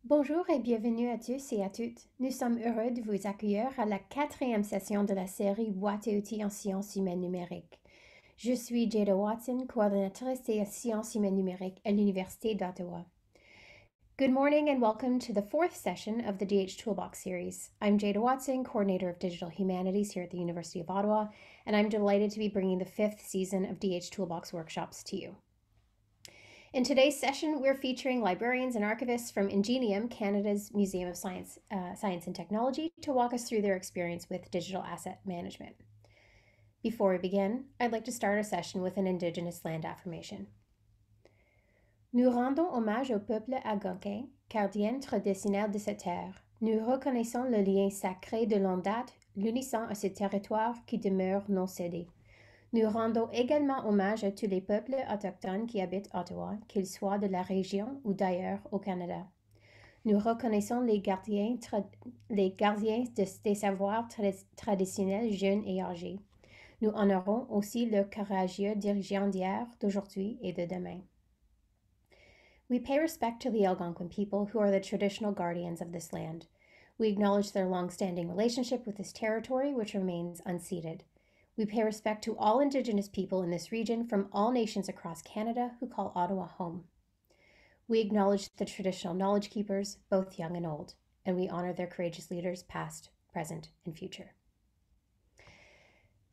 Bonjour et bienvenue à tous et à toutes. Nous sommes heureux de vous accueillir à la 4e session de la série Boîte et outils en sciences humaines numériques. Je suis Jada Watson, coordinatrice des sciences humaines numériques à l'Université d'Ottawa. Good morning and welcome to the 4th session of the DH Toolbox series. I'm Jada Watson, coordinator of digital humanities here at the University of Ottawa, and I'm delighted to be bringing the 5th season of DH Toolbox workshops to you. In today's session, we're featuring librarians and archivists from Ingenium, Canada's Museum of Science and Technology, to walk us through their experience with digital asset management. Before we begin, I'd like to start our session with an Indigenous land affirmation. Nous rendons hommage au peuple algonquin, gardiens traditionnels de cette terre. Nous reconnaissons le lien sacré de longue date, l'unissant à ce territoire qui demeure non cédé. Nous rendons également hommage à tous les peuples autochtones qui habitent Ottawa, qu'ils soient de la région ou d'ailleurs au Canada. Nous reconnaissons les gardiens des savoirs traditionnels jeunes et âgés. Nous honorons aussi leurs courageux dirigeants d'hier, d'aujourd'hui et de demain. We pay respect to the Algonquin people who are the traditional guardians of this land. We acknowledge their long-standing relationship with this territory, which remains unceded. We pay respect to all Indigenous people in this region from all nations across Canada who call Ottawa home. We acknowledge the traditional knowledge keepers, both young and old, and we honor their courageous leaders past, present, and future.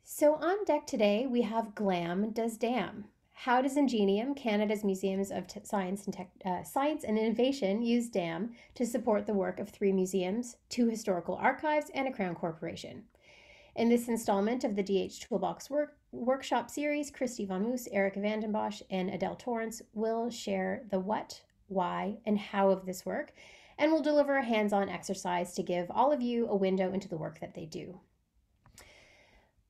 So on deck today, we have GLAM does DAM. How does Ingenium, Canada's Museums of Science and Innovation, use DAM to support the work of 3 museums, 2 historical archives, and a Crown Corporation? In this installment of the DH Toolbox workshop series, Christy Von Moos, Erica Vanden Bosch, and Adele Torrance will share the what, why, and how of this work, and will deliver a hands-on exercise to give all of you a window into the work that they do.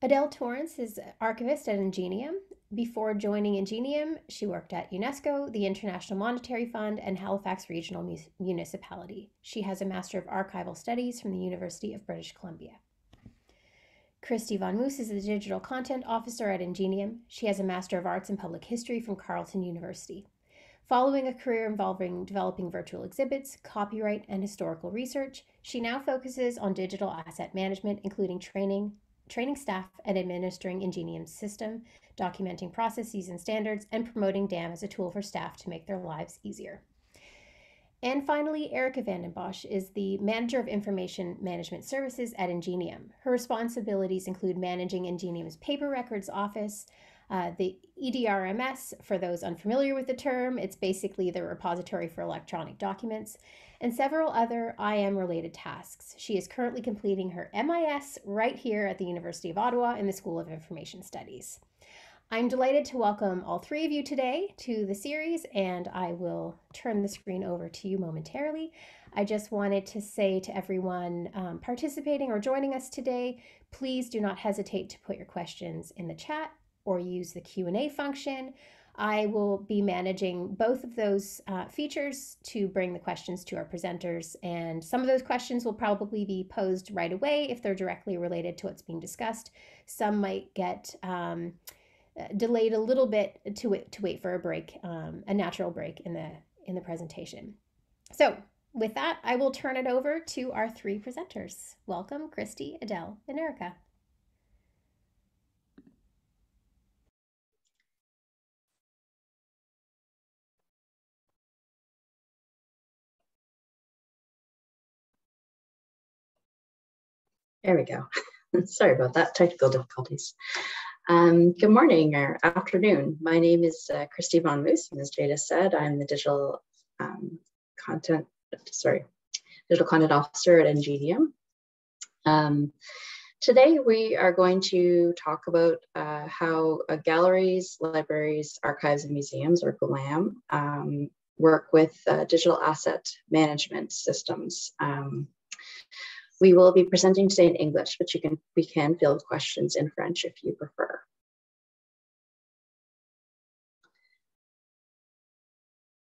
Adele Torrance is archivist at Ingenium. Before joining Ingenium, she worked at UNESCO, the International Monetary Fund, and Halifax Regional Municipality. She has a Master of Archival Studies from the University of British Columbia. Christy Von Moos is the Digital Content Officer at Ingenium. She has a Master of Arts in Public History from Carleton University. Following a career involving developing virtual exhibits, copyright, and historical research, she now focuses on digital asset management, including training staff and administering Ingenium's system, documenting processes and standards, and promoting DAM as a tool for staff to make their lives easier. And finally, Erica Vanden Bosch is the Manager of Information Management Services at Ingenium. Her responsibilities include managing Ingenium's paper records office, the EDRMS, for those unfamiliar with the term, it's basically the repository for electronic documents, and several other IM-related tasks. She is currently completing her MIS right here at the University of Ottawa in the School of Information Studies. I'm delighted to welcome all 3 of you today to the series, and I will turn the screen over to you momentarily. I just wanted to say to everyone participating or joining us today, please do not hesitate to put your questions in the chat or use the Q&A function. I will be managing both of those features to bring the questions to our presenters, and some of those questions will probably be posed right away if they're directly related to what's being discussed. Some might get delayed a little bit to wait for a break, a natural break in the presentation. So with that, I will turn it over to our 3 presenters. Welcome, Christy, Adele, and Erica. There we go. Sorry about that, technical difficulties. Good morning or afternoon. My name is Christy Von Moos, and as Jada said, I'm the digital content officer at Ingenium. Today we are going to talk about how galleries, libraries, archives, and museums, or GLAM, work with digital asset management systems. We will be presenting today in English, but we can field questions in French if you prefer.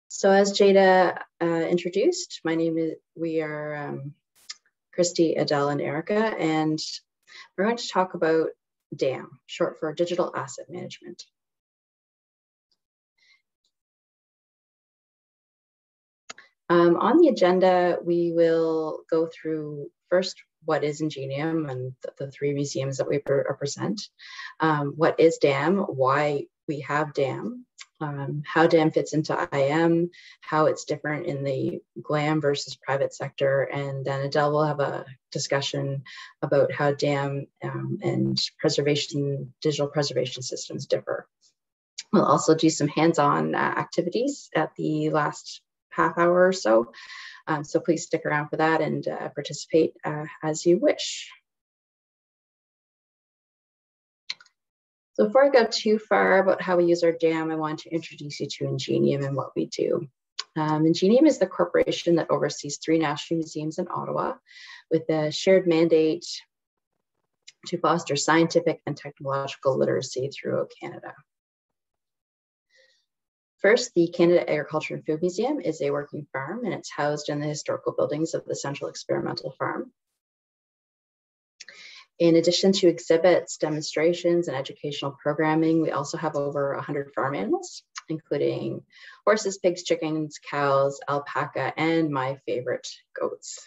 So as Jada introduced, we are Christy, Adele, and Erica, and we're going to talk about DAM, short for Digital Asset Management. On the agenda, we will go through first what is Ingenium and the three museums that we represent. What is DAM, why we have DAM, how DAM fits into IM, how it's different in the GLAM versus private sector, and then Adele will have a discussion about how DAM and digital preservation systems differ. We'll also do some hands-on activities at the last half hour or so. So please stick around for that and participate as you wish. So before I go too far about how we use our DAM, I want to introduce you to Ingenium and what we do. Ingenium is the corporation that oversees 3 national museums in Ottawa with a shared mandate to foster scientific and technological literacy throughout Canada. First, the Canada Agriculture and Food Museum is a working farm, and it's housed in the historical buildings of the Central Experimental Farm. In addition to exhibits, demonstrations, and educational programming, we also have over 100 farm animals, including horses, pigs, chickens, cows, alpaca, and my favorite, goats.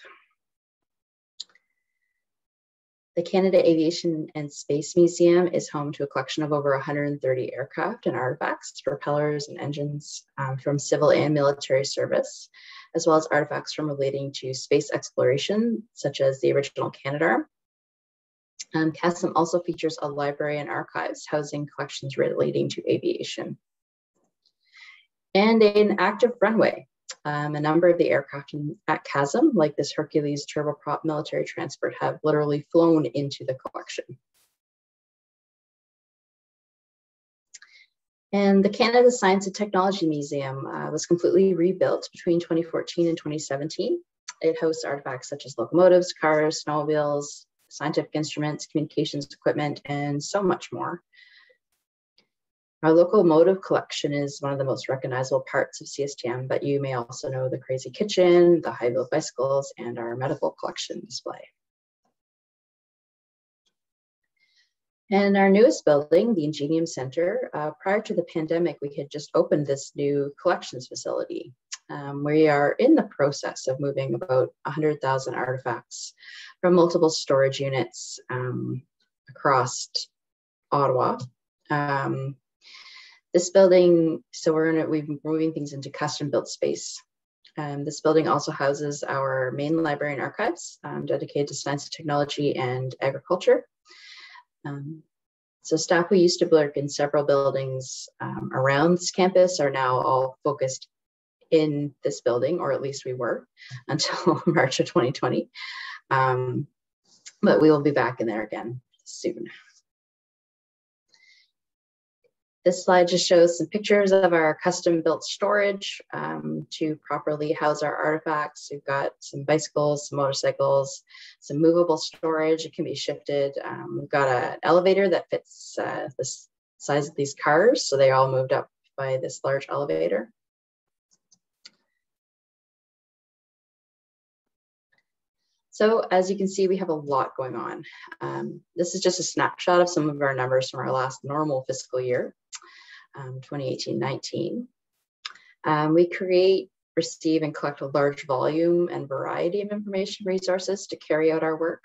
The Canada Aviation and Space Museum is home to a collection of over 130 aircraft and artifacts, propellers and engines from civil and military service, as well as artifacts from relating to space exploration, such as the original Canadarm. CASM also features a library and archives housing collections relating to aviation. And an active runway. A number of the aircraft at CASM, like this Hercules turboprop military transport, have literally flown into the collection. And the Canada Science and Technology Museum was completely rebuilt between 2014 and 2017. It hosts artifacts such as locomotives, cars, snowmobiles, scientific instruments, communications equipment, and so much more. Our locomotive collection is one of the most recognizable parts of CSTM, but you may also know the Crazy Kitchen, the high-wheel bicycles, and our medical collection display. And our newest building, the Ingenium Center, prior to the pandemic, we had just opened this new collections facility. We are in the process of moving about 100,000 artifacts from multiple storage units across Ottawa. This building, so we've been moving things into custom built space. This building also houses our main library and archives dedicated to science and technology and agriculture. So staff who used to work in several buildings around this campus are now all focused in this building, or at least we were until March of 2020. But we will be back in there again soon. This slide just shows some pictures of our custom built storage to properly house our artifacts. We've got some bicycles, some motorcycles, some movable storage. It can be shifted. We've got an elevator that fits the size of these cars. So they all moved up by this large elevator. So as you can see, we have a lot going on. This is just a snapshot of some of our numbers from our last normal fiscal year, 2018-19. We create, receive, and collect a large volume and variety of information resources to carry out our work.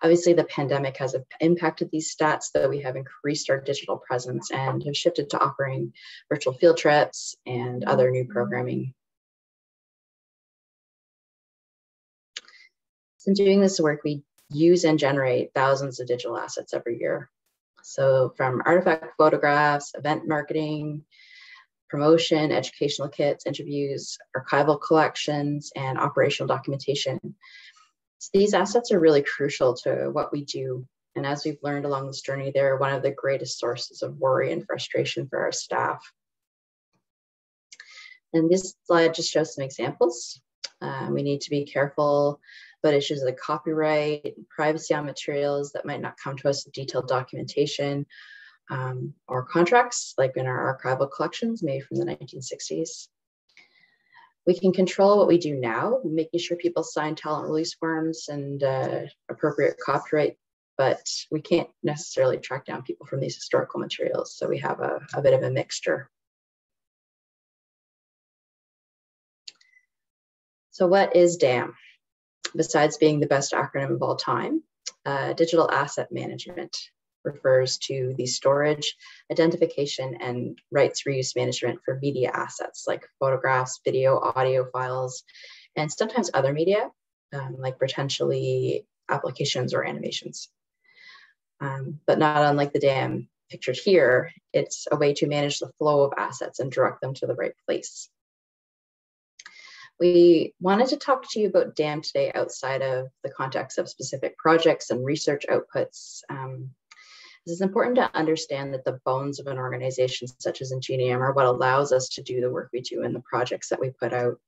Obviously, the pandemic has impacted these stats, though we have increased our digital presence and have shifted to offering virtual field trips and other new programming. In doing this work, we use and generate thousands of digital assets every year. So from artifact photographs, event marketing, promotion, educational kits, interviews, archival collections, and operational documentation. So these assets are really crucial to what we do. And as we've learned along this journey, they're one of the greatest sources of worry and frustration for our staff. And this slide just shows some examples. We need to be careful about issues like copyright, privacy on materials that might not come to us with detailed documentation, or contracts, like in our archival collections made from the 1960s. We can control what we do now, making sure people sign talent release forms and appropriate copyright, but we can't necessarily track down people from these historical materials. So we have a bit of a mixture. So what is DAM? Besides being the best acronym of all time, digital asset management refers to the storage, identification, and rights reuse management for media assets like photographs, video, audio files, and sometimes other media, like potentially applications or animations. But not unlike the DAM pictured here, it's a way to manage the flow of assets and direct them to the right place. We wanted to talk to you about DAM today outside of the context of specific projects and research outputs. This is important to understand that the bones of an organization such as Ingenium are what allows us to do the work we do and the projects that we put out.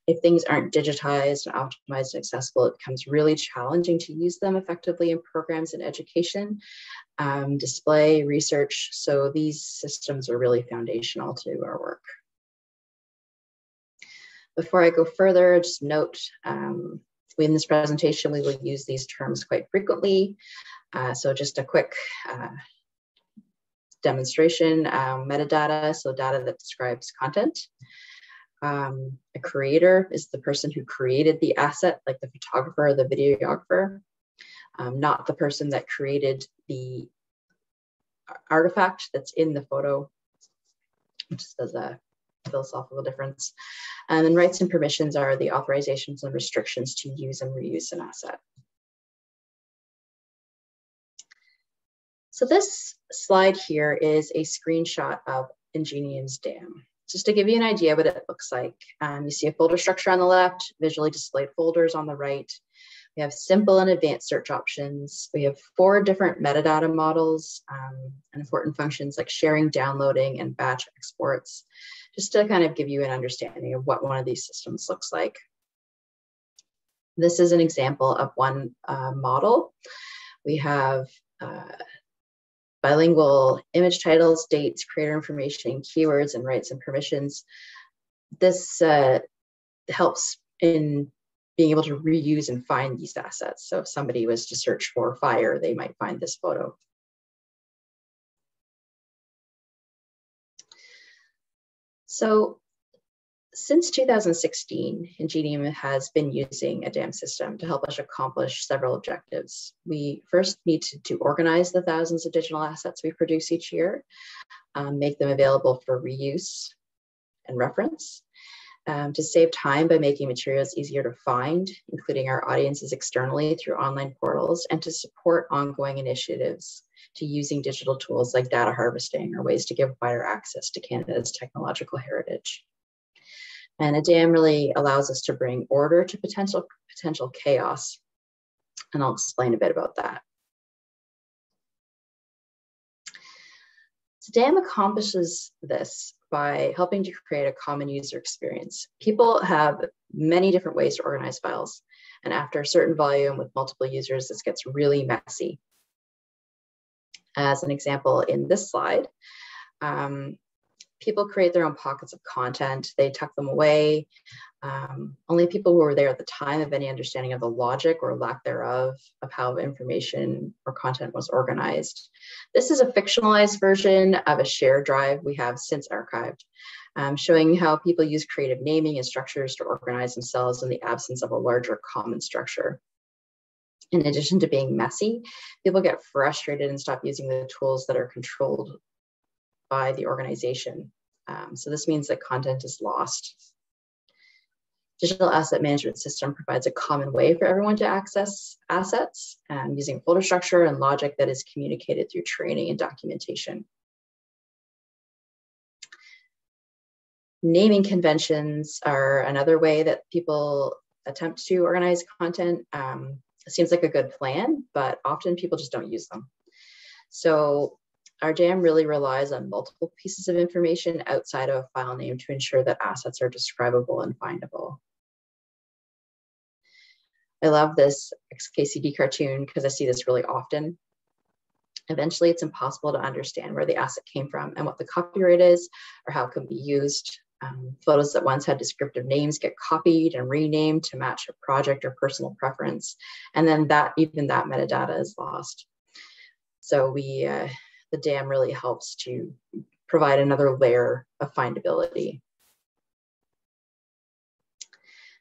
If things aren't digitized and optimized and accessible, it becomes really challenging to use them effectively in programs in education, display, research. So these systems are really foundational to our work. Before I go further, just note, in this presentation, we will use these terms quite frequently. So just a quick demonstration, metadata, so data that describes content. A creator is the person who created the asset, like the photographer or the videographer, not the person that created the artifact that's in the photo, just as a philosophical difference. And then rights and permissions are the authorizations and restrictions to use and reuse an asset. So this slide here is a screenshot of Ingenium's DAM. Just to give you an idea what it looks like, you see a folder structure on the left, visually displayed folders on the right. We have simple and advanced search options. We have 4 different metadata models and important functions like sharing, downloading, and batch exports, just to kind of give you an understanding of what one of these systems looks like. This is an example of one model. We have bilingual image titles, dates, creator information, keywords, and rights and permissions. This helps in being able to reuse and find these assets. So if somebody was to search for fire, they might find this photo. So since 2016, Ingenium has been using a DAM system to help us accomplish several objectives. We first need to organize the thousands of digital assets we produce each year, make them available for reuse and reference, to save time by making materials easier to find, including our audiences externally through online portals, and to support ongoing initiatives to using digital tools like data harvesting or ways to give wider access to Canada's technological heritage. And a DAM really allows us to bring order to potential chaos. And I'll explain a bit about that. So DAM accomplishes this by helping to create a common user experience. People have many different ways to organize files. And after a certain volume with multiple users, this gets really messy. As an example in this slide, people create their own pockets of content, they tuck them away. Only people who were there at the time have any understanding of the logic or lack thereof of how information or content was organized. This is a fictionalized version of a shared drive we have since archived, showing how people use creative naming and structures to organize themselves in the absence of a larger common structure. In addition to being messy, people get frustrated and stop using the tools that are controlled by the organization. So this means that content is lost. Digital asset management system provides a common way for everyone to access assets using folder structure and logic that is communicated through training and documentation. Naming conventions are another way that people attempt to organize content. It seems like a good plan, but often people just don't use them. So our DAM really relies on multiple pieces of information outside of a file name to ensure that assets are describable and findable. I love this XKCD cartoon because I see this really often. Eventually, it's impossible to understand where the asset came from and what the copyright is or how it can be used. Photos that once had descriptive names get copied and renamed to match a project or personal preference. And then even that metadata is lost. So the DAM really helps to provide another layer of findability.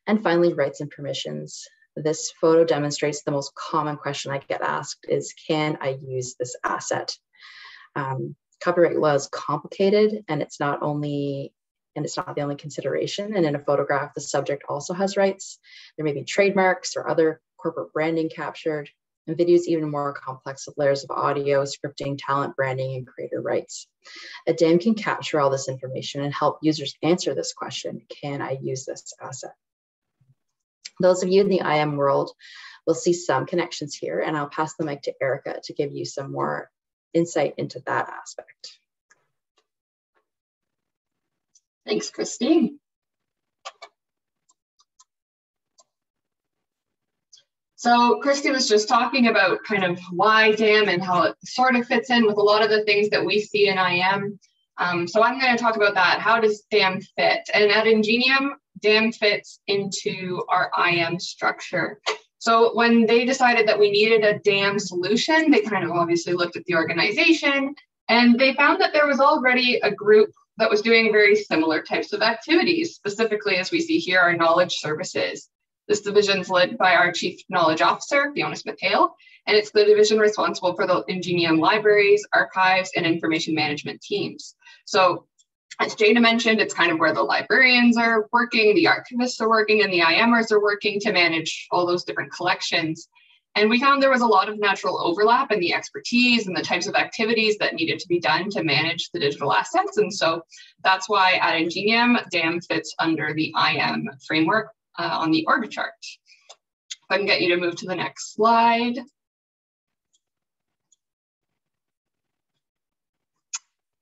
And finally, rights and permissions. This photo demonstrates the most common question I get asked is, can I use this asset? Copyright law is complicated, and it's not the only consideration. And in a photograph, the subject also has rights. There may be trademarks or other corporate branding captured, and video is even more complex with layers of audio, scripting, talent, branding, and creator rights. A DAM can capture all this information and help users answer this question, can I use this asset? Those of you in the IM world will see some connections here, and I'll pass the mic to Erica to give you some more insight into that aspect. Thanks, Christine. So Christy was just talking about kind of why DAM and how it sort of fits in with a lot of the things that we see in IM. So I'm going to talk about that. How does DAM fit? And at Ingenium, DAM fits into our IM structure. So when they decided that we needed a DAM solution, they kind of obviously looked at the organization, and they found that there was already a group that was doing very similar types of activities. Specifically, as we see here, our knowledge services. This division is led by our Chief Knowledge Officer, Fiona Smith-Hale, and it's the division responsible for the Ingenium libraries, archives, and information management teams. So as Jana mentioned, it's kind of where the librarians are working, the archivists are working, and the IMers are working to manage all those different collections. And we found there was a lot of natural overlap in the expertise and the types of activities that needed to be done to manage the digital assets. And so that's why at Ingenium, DAM fits under the IM framework on the org chart. If I can get you to move to the next slide.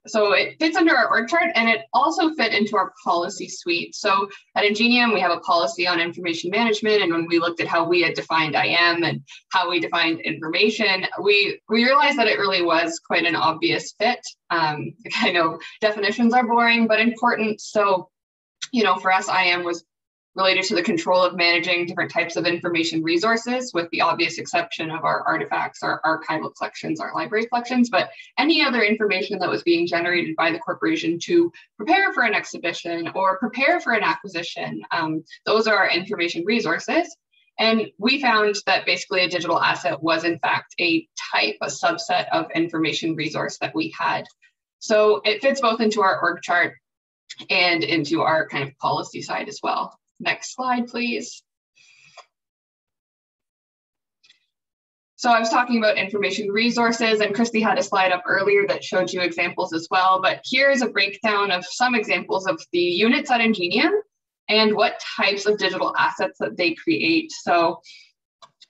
So it fits under our org chart, and it also fit into our policy suite. So at Ingenium, we have a policy on information management, and when we looked at how we had defined IM and how we defined information, we realized that it really was quite an obvious fit. I know definitions are boring, but important. So, you know, for us, IM was related to the control of managing different types of information resources, with the obvious exception of our artifacts, our archival collections, our library collections, but any other information that was being generated by the corporation to prepare for an exhibition or prepare for an acquisition, those are our information resources. And we found that basically a digital asset was in fact a type, a subset of information resource that we had. So it fits both into our org chart and into our kind of policy side as well. Next slide, please. So I was talking about information resources, and Christy had a slide up earlier that showed you examples as well, but here's a breakdown of some examples of the units at Ingenium and what types of digital assets that they create. So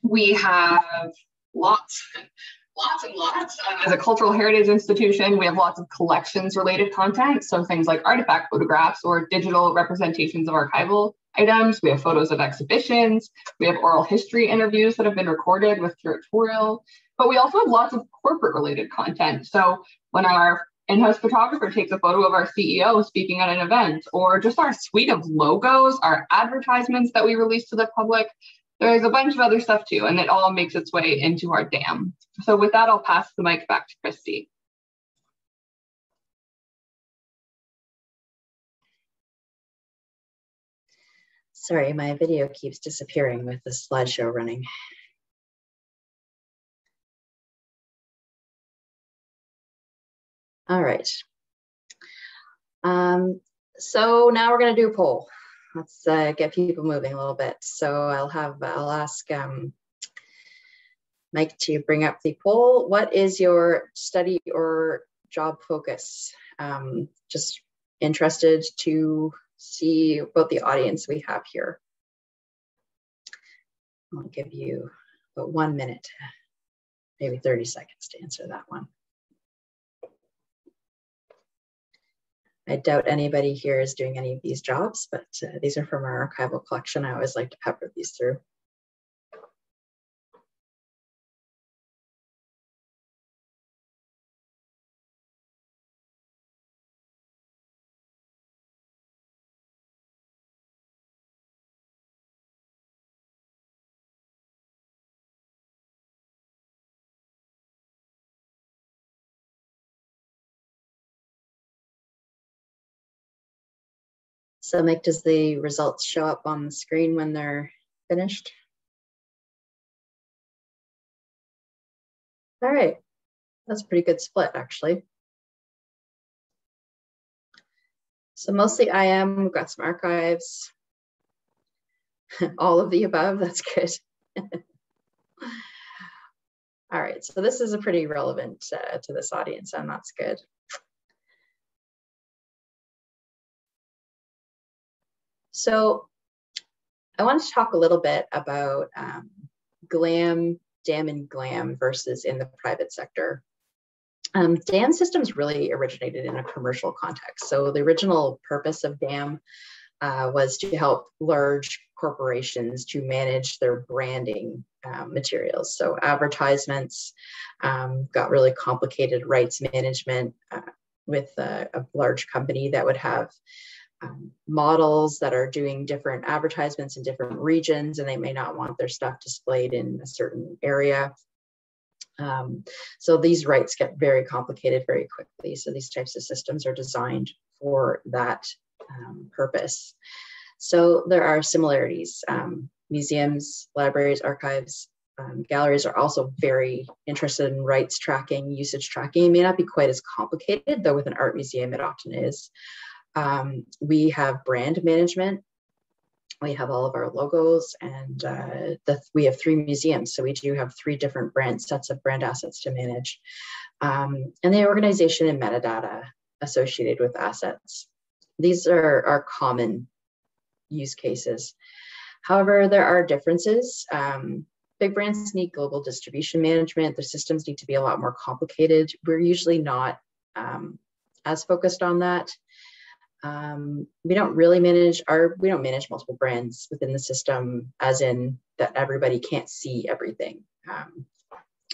we have lots and lots. As a cultural heritage institution, we have lots of collections related content. So things like artifact photographs or digital representations of archival items. We have photos of exhibitions. We have oral history interviews that have been recorded with curatorial, but we also have lots of corporate related content. So when our in-house photographer takes a photo of our CEO speaking at an event, or just our suite of logos, our advertisements that we release to the public, there's a bunch of other stuff too, and it all makes its way into our DAM. So with that, I'll pass the mic back to Christy. Sorry, my video keeps disappearing with the slideshow running. All right. So now we're going to do a poll. Let's get people moving a little bit. So I'll ask Mike to bring up the poll. What is your study or job focus? Just interested to see about the audience we have here. I'll give you about 1 minute, maybe 30 seconds to answer that one. I doubt anybody here is doing any of these jobs, but these are from our archival collection. I always like to pepper these through. So Mike, does the results show up on the screen when they're finished? All right, that's a pretty good split actually. So mostly IM, we've got some archives, all of the above, that's good. All right, so this is a pretty relevant to this audience, and that's good. So I want to talk a little bit about GLAM, DAM and GLAM versus in the private sector. DAM systems really originated in a commercial context. So the original purpose of DAM was to help large corporations to manage their branding materials. So advertisements, got really complicated rights management with a large company that would have models that are doing different advertisements in different regions, and they may not want their stuff displayed in a certain area. So these rights get very complicated very quickly. So these types of systems are designed for that purpose. So there are similarities. Museums, libraries, archives, galleries are also very interested in rights tracking, usage tracking. It may not be quite as complicated, though with an art museum it often is. We have brand management. We have all of our logos, and we have 3 museums. So we do have 3 different sets of brand assets to manage. And the organization and metadata associated with assets. These are common use cases. However, there are differences. Big brands need global distribution management. Their systems need to be a lot more complicated. We're usually not as focused on that. We don't really manage multiple brands within the system, as in that everybody can't see everything.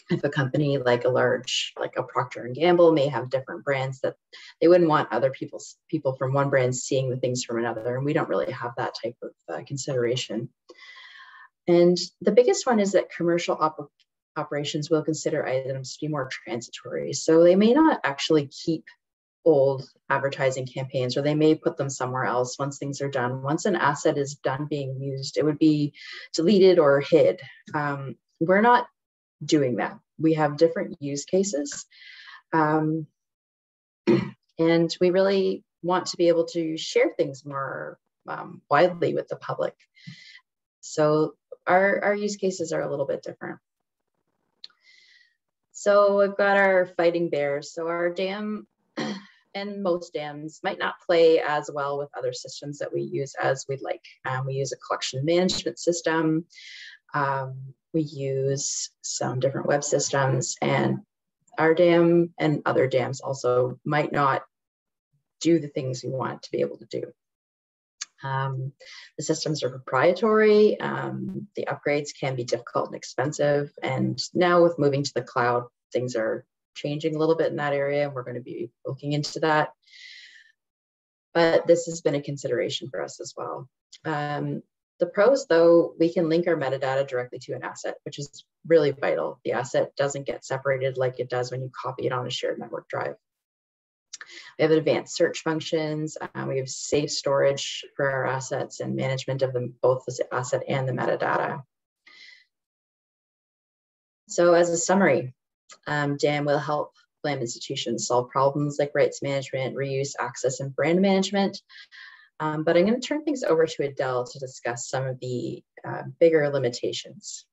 If a company like a Procter & Gamble may have different brands, that they wouldn't want other people from one brand seeing the things from another, and we don't really have that type of consideration. And the biggest one is that commercial operations will consider items to be more transitory. So they may not actually keep old advertising campaigns, or they may put them somewhere else once things are done. Once an asset is done being used, it would be deleted or hid. We're not doing that. We have different use cases. And we really want to be able to share things more widely with the public. So our use cases are a little bit different. So we've got our fighting bears. So our DAM, and most DAMs might not play as well with other systems that we use as we'd like. We use a collection management system. We use some different web systems, and our DAM and other DAMs also might not do the things we want it to be able to do. The systems are proprietary. The upgrades can be difficult and expensive. And now with moving to the cloud, things are changing a little bit in that area, and we're going to be looking into that. But this has been a consideration for us as well. The pros, though, we can link our metadata directly to an asset, which is really vital. The asset doesn't get separated like it does when you copy it on a shared network drive. We have advanced search functions. We have safe storage for our assets and management of them, both the asset and the metadata. So as a summary, DAM will help GLAM institutions solve problems like rights management, reuse, access, and brand management. But I'm going to turn things over to Adele to discuss some of the bigger limitations.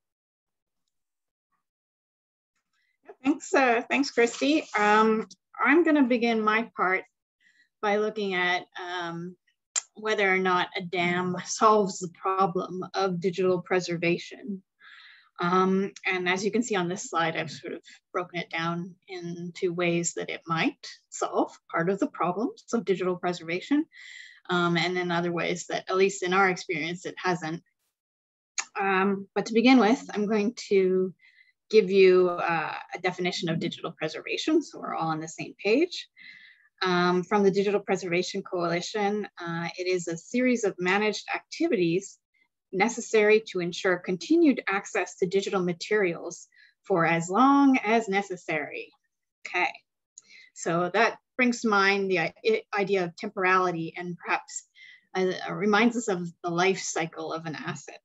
Thanks, Christy. I'm going to begin my part by looking at whether or not a DAM solves the problem of digital preservation. And as you can see on this slide, I've sort of broken it down into ways that it might solve part of the problems of digital preservation, and in other ways that, at least in our experience, it hasn't. But to begin with, I'm going to give you a definition of digital preservation, so we're all on the same page. From the Digital Preservation Coalition, it is a series of managed activities necessary to ensure continued access to digital materials for as long as necessary. Okay, so that brings to mind the idea of temporality and perhaps reminds us of the life cycle of an asset.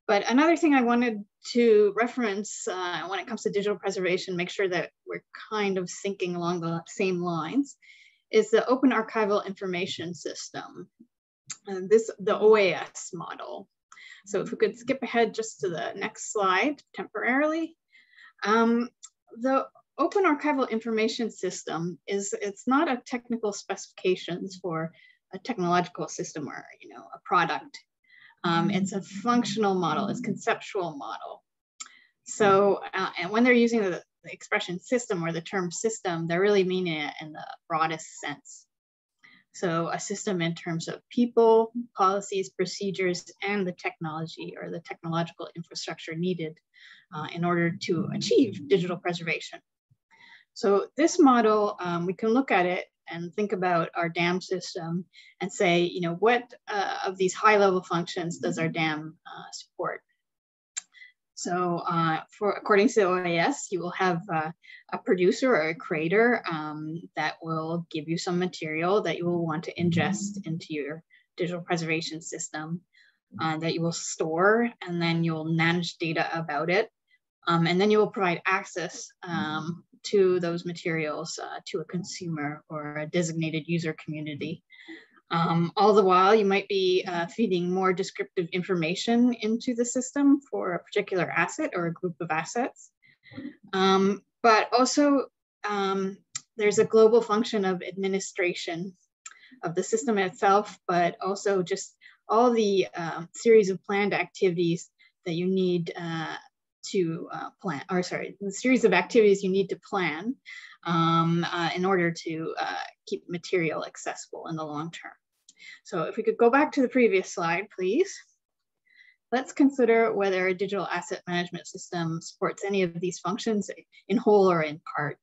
But another thing I wanted to reference when it comes to digital preservation, make sure that we're kind of thinking along the same lines, is the Open Archival Information System, and the OAS model. So if we could skip ahead just to the next slide temporarily. The Open Archival Information System it's not a technical specifications for a technological system or a product. It's a functional model, it's a conceptual model. So, and when they're using the expression system or the term system, they're really meaning it in the broadest sense. So a system in terms of people, policies, procedures, and the technology or the technological infrastructure needed in order to achieve digital preservation. So this model, we can look at it and think about our DAM system and say, what of these high-level functions does our DAM support? So according to the OAS, you will have a producer or a creator that will give you some material that you will want to ingest into your digital preservation system that you will store, and then you'll manage data about it. And then you will provide access to those materials to a consumer or a designated user community. All the while, you might be feeding more descriptive information into the system for a particular asset or a group of assets. But also, there's a global function of administration of the system itself, but also just all the series of planned activities that you need to plan, or sorry, the series of activities you need to plan in order to keep material accessible in the long term. So if we could go back to the previous slide, please. Let's consider whether a digital asset management system supports any of these functions in whole or in part.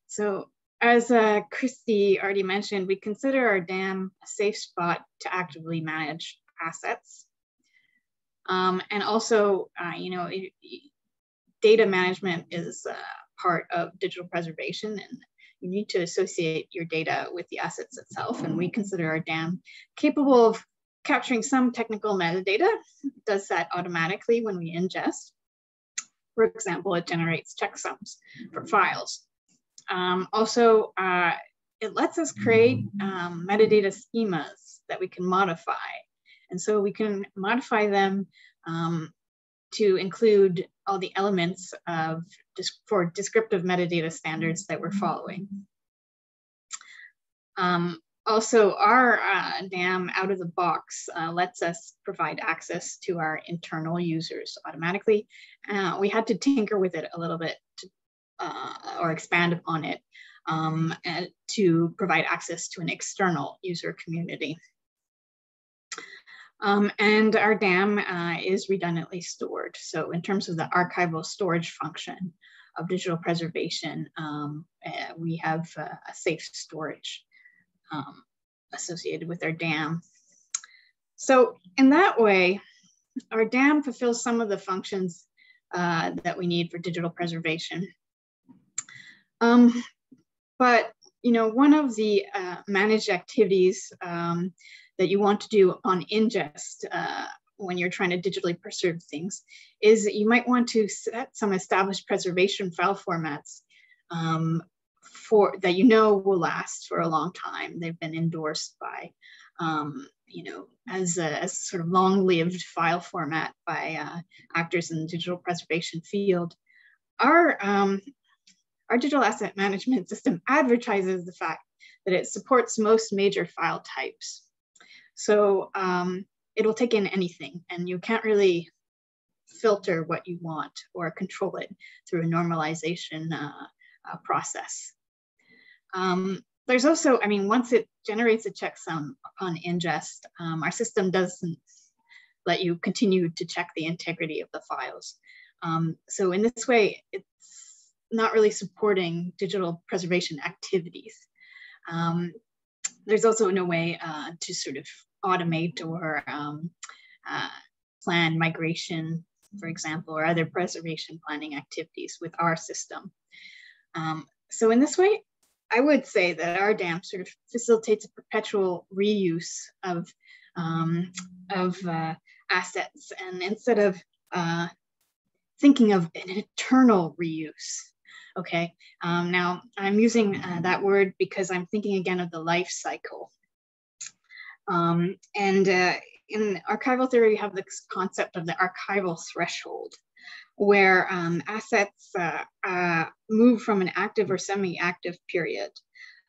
So as Christy already mentioned, we consider our DAM a safe spot to actively manage assets. And also, data management is part of digital preservation, and you need to associate your data with the assets itself. And we consider our DAM capable of capturing some technical metadata. It does that automatically when we ingest. For example, it generates checksums for files. Also, it lets us create metadata schemas that we can modify. And so we can modify them to include all the elements for descriptive metadata standards that we're following. Also, our DAM out of the box lets us provide access to our internal users automatically. We had to tinker with it a little bit or expand upon it to provide access to an external user community. And our DAM is redundantly stored. So in terms of the archival storage function of digital preservation, we have a safe storage associated with our DAM. So in that way, our DAM fulfills some of the functions that we need for digital preservation. But one of the managed activities that you want to do on ingest when you're trying to digitally preserve things is that you might want to set some established preservation file formats that will last for a long time. They've been endorsed by, as a sort of long-lived file format by actors in the digital preservation field. Our digital asset management system advertises the fact that it supports most major file types. So it'll take in anything, and you can't really filter what you want or control it through a normalization process. There's also, once it generates a checksum upon ingest, our system doesn't let you continue to check the integrity of the files. So in this way, it's not really supporting digital preservation activities. There's also no way to sort of automate or plan migration, for example, or other preservation planning activities with our system. So in this way, I would say that our dam sort of facilitates a perpetual reuse of assets, and instead of thinking of an eternal reuse. Okay, now I'm using that word because I'm thinking again of the life cycle. In archival theory, we have this concept of the archival threshold, where assets move from an active or semi-active period.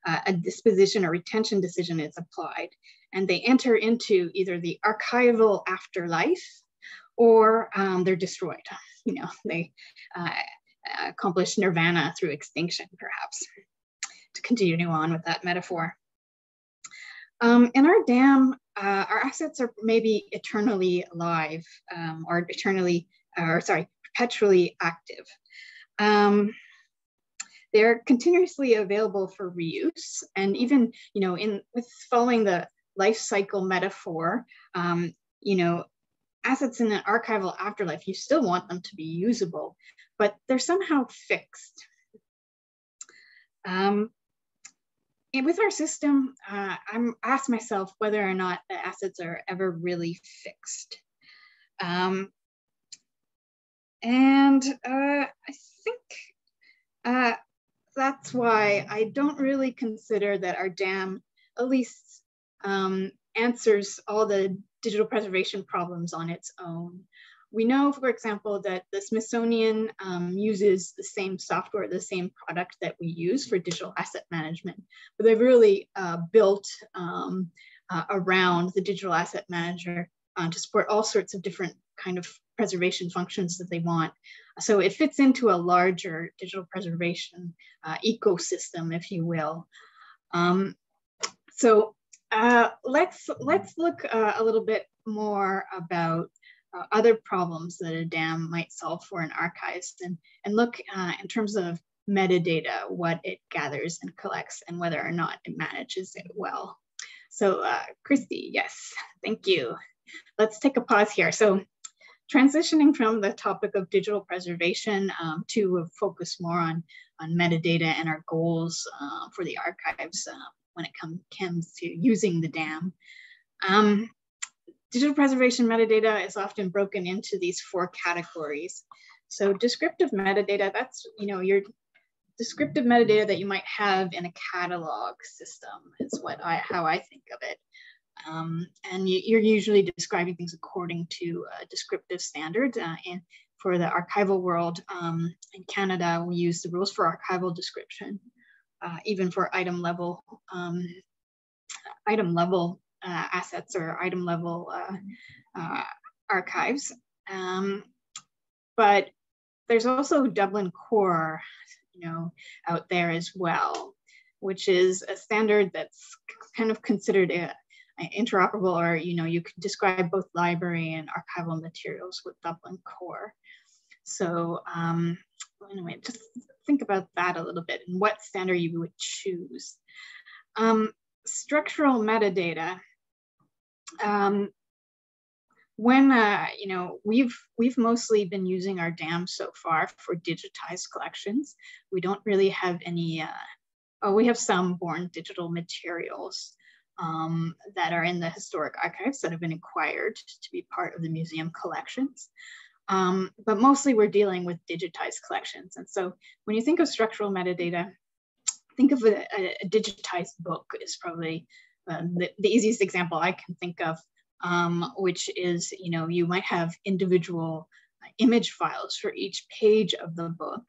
A disposition or retention decision is applied, and they enter into either the archival afterlife or they're destroyed. You know, they accomplish nirvana through extinction, perhaps, to continue on with that metaphor. In our dam, our assets are maybe eternally alive or perpetually active. They're continuously available for reuse, and even, you know, with following the life cycle metaphor, you know, assets in an archival afterlife, you still want them to be usable, but they're somehow fixed. With our system, I'm asked myself whether or not the assets are ever really fixed. I think that's why I don't really consider that our dam at least answers all the digital preservation problems on its own. We know, for example, that the Smithsonian uses the same software, the same product that we use for digital asset management, but they've really built around the digital asset manager to support all sorts of different kind of preservation functions that they want. So it fits into a larger digital preservation ecosystem, if you will. Let's look a little bit more about other problems that a dam might solve for in archives, and look in terms of metadata, what it gathers and collects, and whether or not it manages it well. So Christy, yes, thank you. Let's take a pause here. So transitioning from the topic of digital preservation to focus more on metadata and our goals for the archives when it comes to using the dam. Digital preservation metadata is often broken into these 4 categories. So descriptive metadata, that's, you know, your descriptive metadata that you might have in a catalog system is how I think of it. And you're usually describing things according to descriptive standards. And for the archival world in Canada, we use the rules for archival description, even for item level assets or item level archives. But there's also Dublin Core, you know, out there as well, which is a standard that's kind of considered interoperable, or, you know, you can describe both library and archival materials with Dublin Core. So anyway, just think about that a little bit and what standard you would choose. Structural metadata. You know, we've mostly been using our dam so far for digitized collections. We don't really have any, we have some born digital materials that are in the historic archives that have been acquired to be part of the museum collections. But mostly we're dealing with digitized collections. And so when you think of structural metadata, think of a digitized book is probably the easiest example I can think of, which is, you know, you might have individual image files for each page of the book,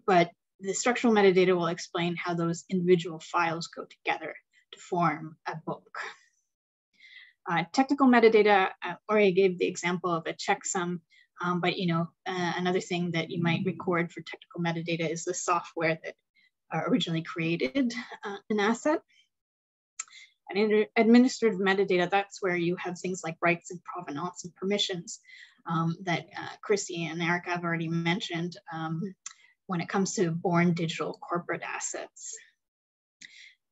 but the structural metadata will explain how those individual files go together to form a book. Technical metadata, Ori gave the example of a checksum, but, you know, another thing that you might record for technical metadata is the software that originally created an asset. And administrative metadata, that's where you have things like rights and provenance and permissions that Christy and Erica have already mentioned when it comes to born digital corporate assets.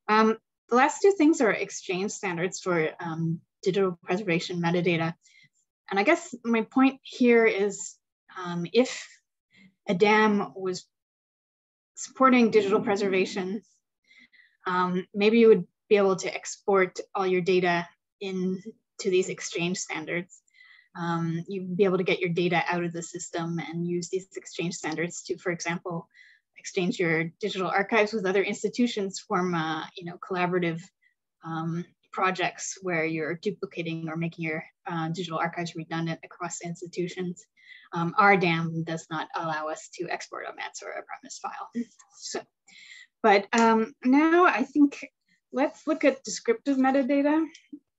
The last 2 things are exchange standards for digital preservation metadata. And I guess my point here is if a dam was supporting digital preservation, maybe you would be able to export all your data into these exchange standards. You'd be able to get your data out of the system and use these exchange standards to, for example, exchange your digital archives with other institutions, form collaborative projects where you're duplicating or making your digital archives redundant across institutions. Our DAM does not allow us to export a METS or a premise file. So, but now I think let's look at descriptive metadata.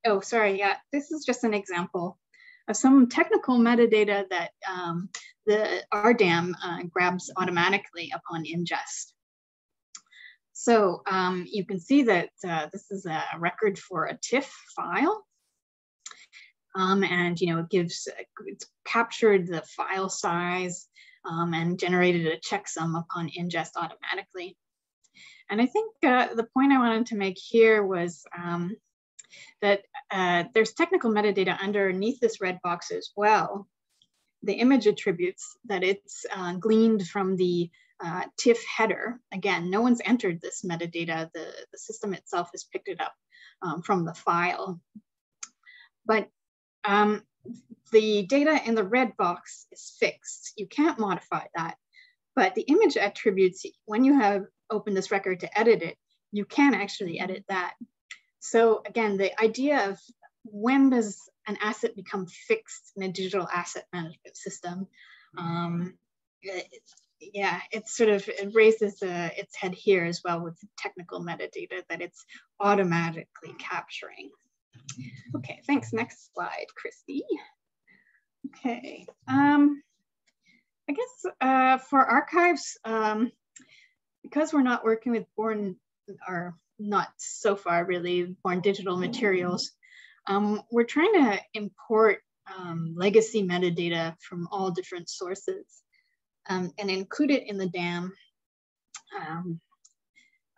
Oh, sorry, yeah, this is just an example of some technical metadata that the RDAM grabs automatically upon ingest. So you can see that this is a record for a TIFF file. And it's captured the file size and generated a checksum upon ingest automatically. And I think the point I wanted to make here was that there's technical metadata underneath this red box as well. The image attributes that it's gleaned from the TIFF header. Again, no one's entered this metadata. The system itself has picked it up from the file. But the data in the red box is fixed. You can't modify that. But the image attributes, when you have opened this record to edit it, you can actually edit that. So again, the idea of when does an asset become fixed in a digital asset management system, it raises its head here as well with technical metadata that it's automatically capturing. Okay, thanks. Next slide, Christy. Okay, I guess for archives, because we're not working with born, or not so far really, born digital materials, we're trying to import legacy metadata from all different sources and include it in the DAM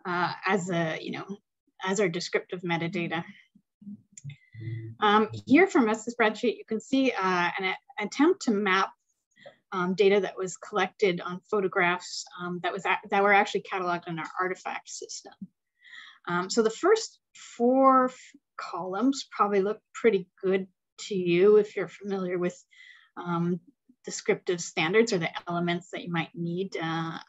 as our descriptive metadata. Here from this spreadsheet, you can see an attempt to map data that was collected on photographs that were actually cataloged in our artifact system. So the first 4 columns probably look pretty good to you if you're familiar with descriptive standards or the elements that you might need or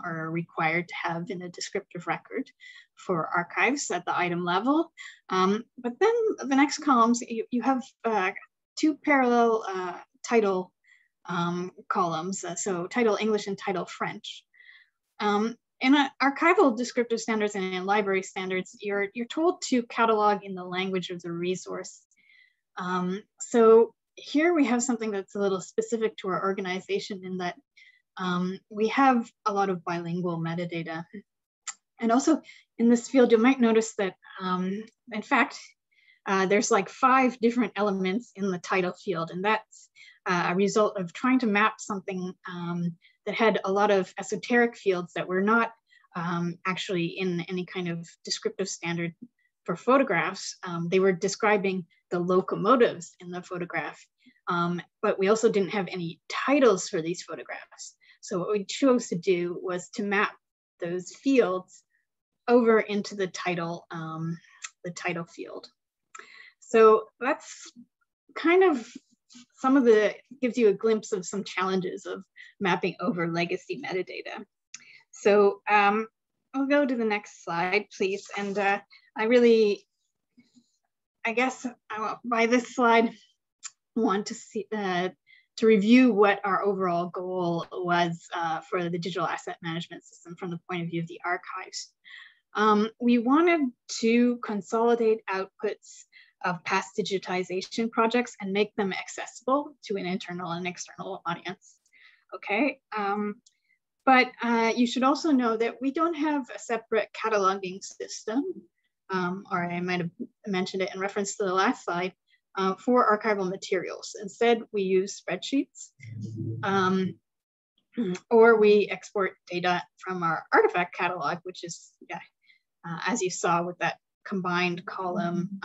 are required to have in a descriptive record for archives at the item level. But then the next columns, you have 2 parallel title columns, so title English and title French. In archival descriptive standards and in library standards, you're told to catalog in the language of the resource. So here we have something that's a little specific to our organization in that we have a lot of bilingual metadata. And also in this field, you might notice that, in fact, there's like 5 different elements in the title field, and that's a result of trying to map something that had a lot of esoteric fields that were not actually in any kind of descriptive standard for photographs. They were describing the locomotives in the photograph, but we also didn't have any titles for these photographs. So what we chose to do was to map those fields over into the title field. So that's kind of some of gives you a glimpse of some challenges of mapping over legacy metadata. So I'll go to the next slide, please. And I guess by this slide, I want to see to review what our overall goal was for the digital asset management system from the point of view of the archives. We wanted to consolidate outputs of past digitization projects and make them accessible to an internal and external audience. Okay, but you should also know that we don't have a separate cataloging system, or I might have mentioned it in reference to the last slide, for archival materials. Instead, we use spreadsheets, or we export data from our artifact catalog, which is, as you saw with that combined column,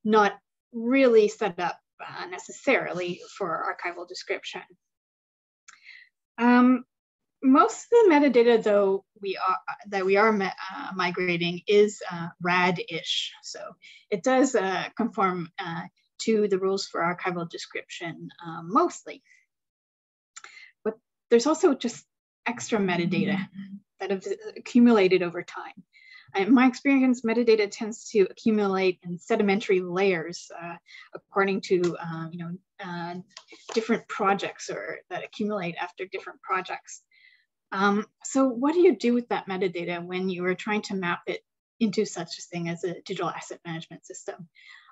not really set up necessarily for archival description. most of the metadata, though, we are migrating is RAD-ish. So it does conform to the rules for archival description mostly. But there's also just extra metadata that have accumulated over time. In my experience, metadata tends to accumulate in sedimentary layers according to different projects or that accumulate after different projects. So what do you do with that metadata when you are trying to map it into such a thing as a digital asset management system?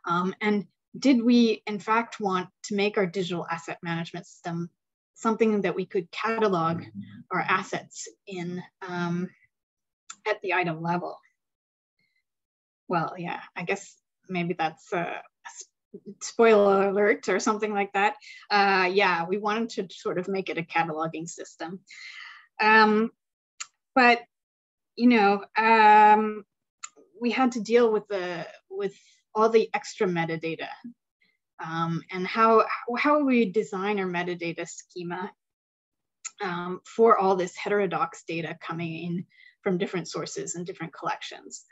And did we in fact want to make our digital asset management system something that we could catalog our assets in at the item level? Well, yeah, I guess maybe that's a spoiler alert or something like that. Yeah, we wanted to sort of make it a cataloging system. But, you know, we had to deal with all the extra metadata and how we design our metadata schema for all this heterodox data coming in from different sources and different collections.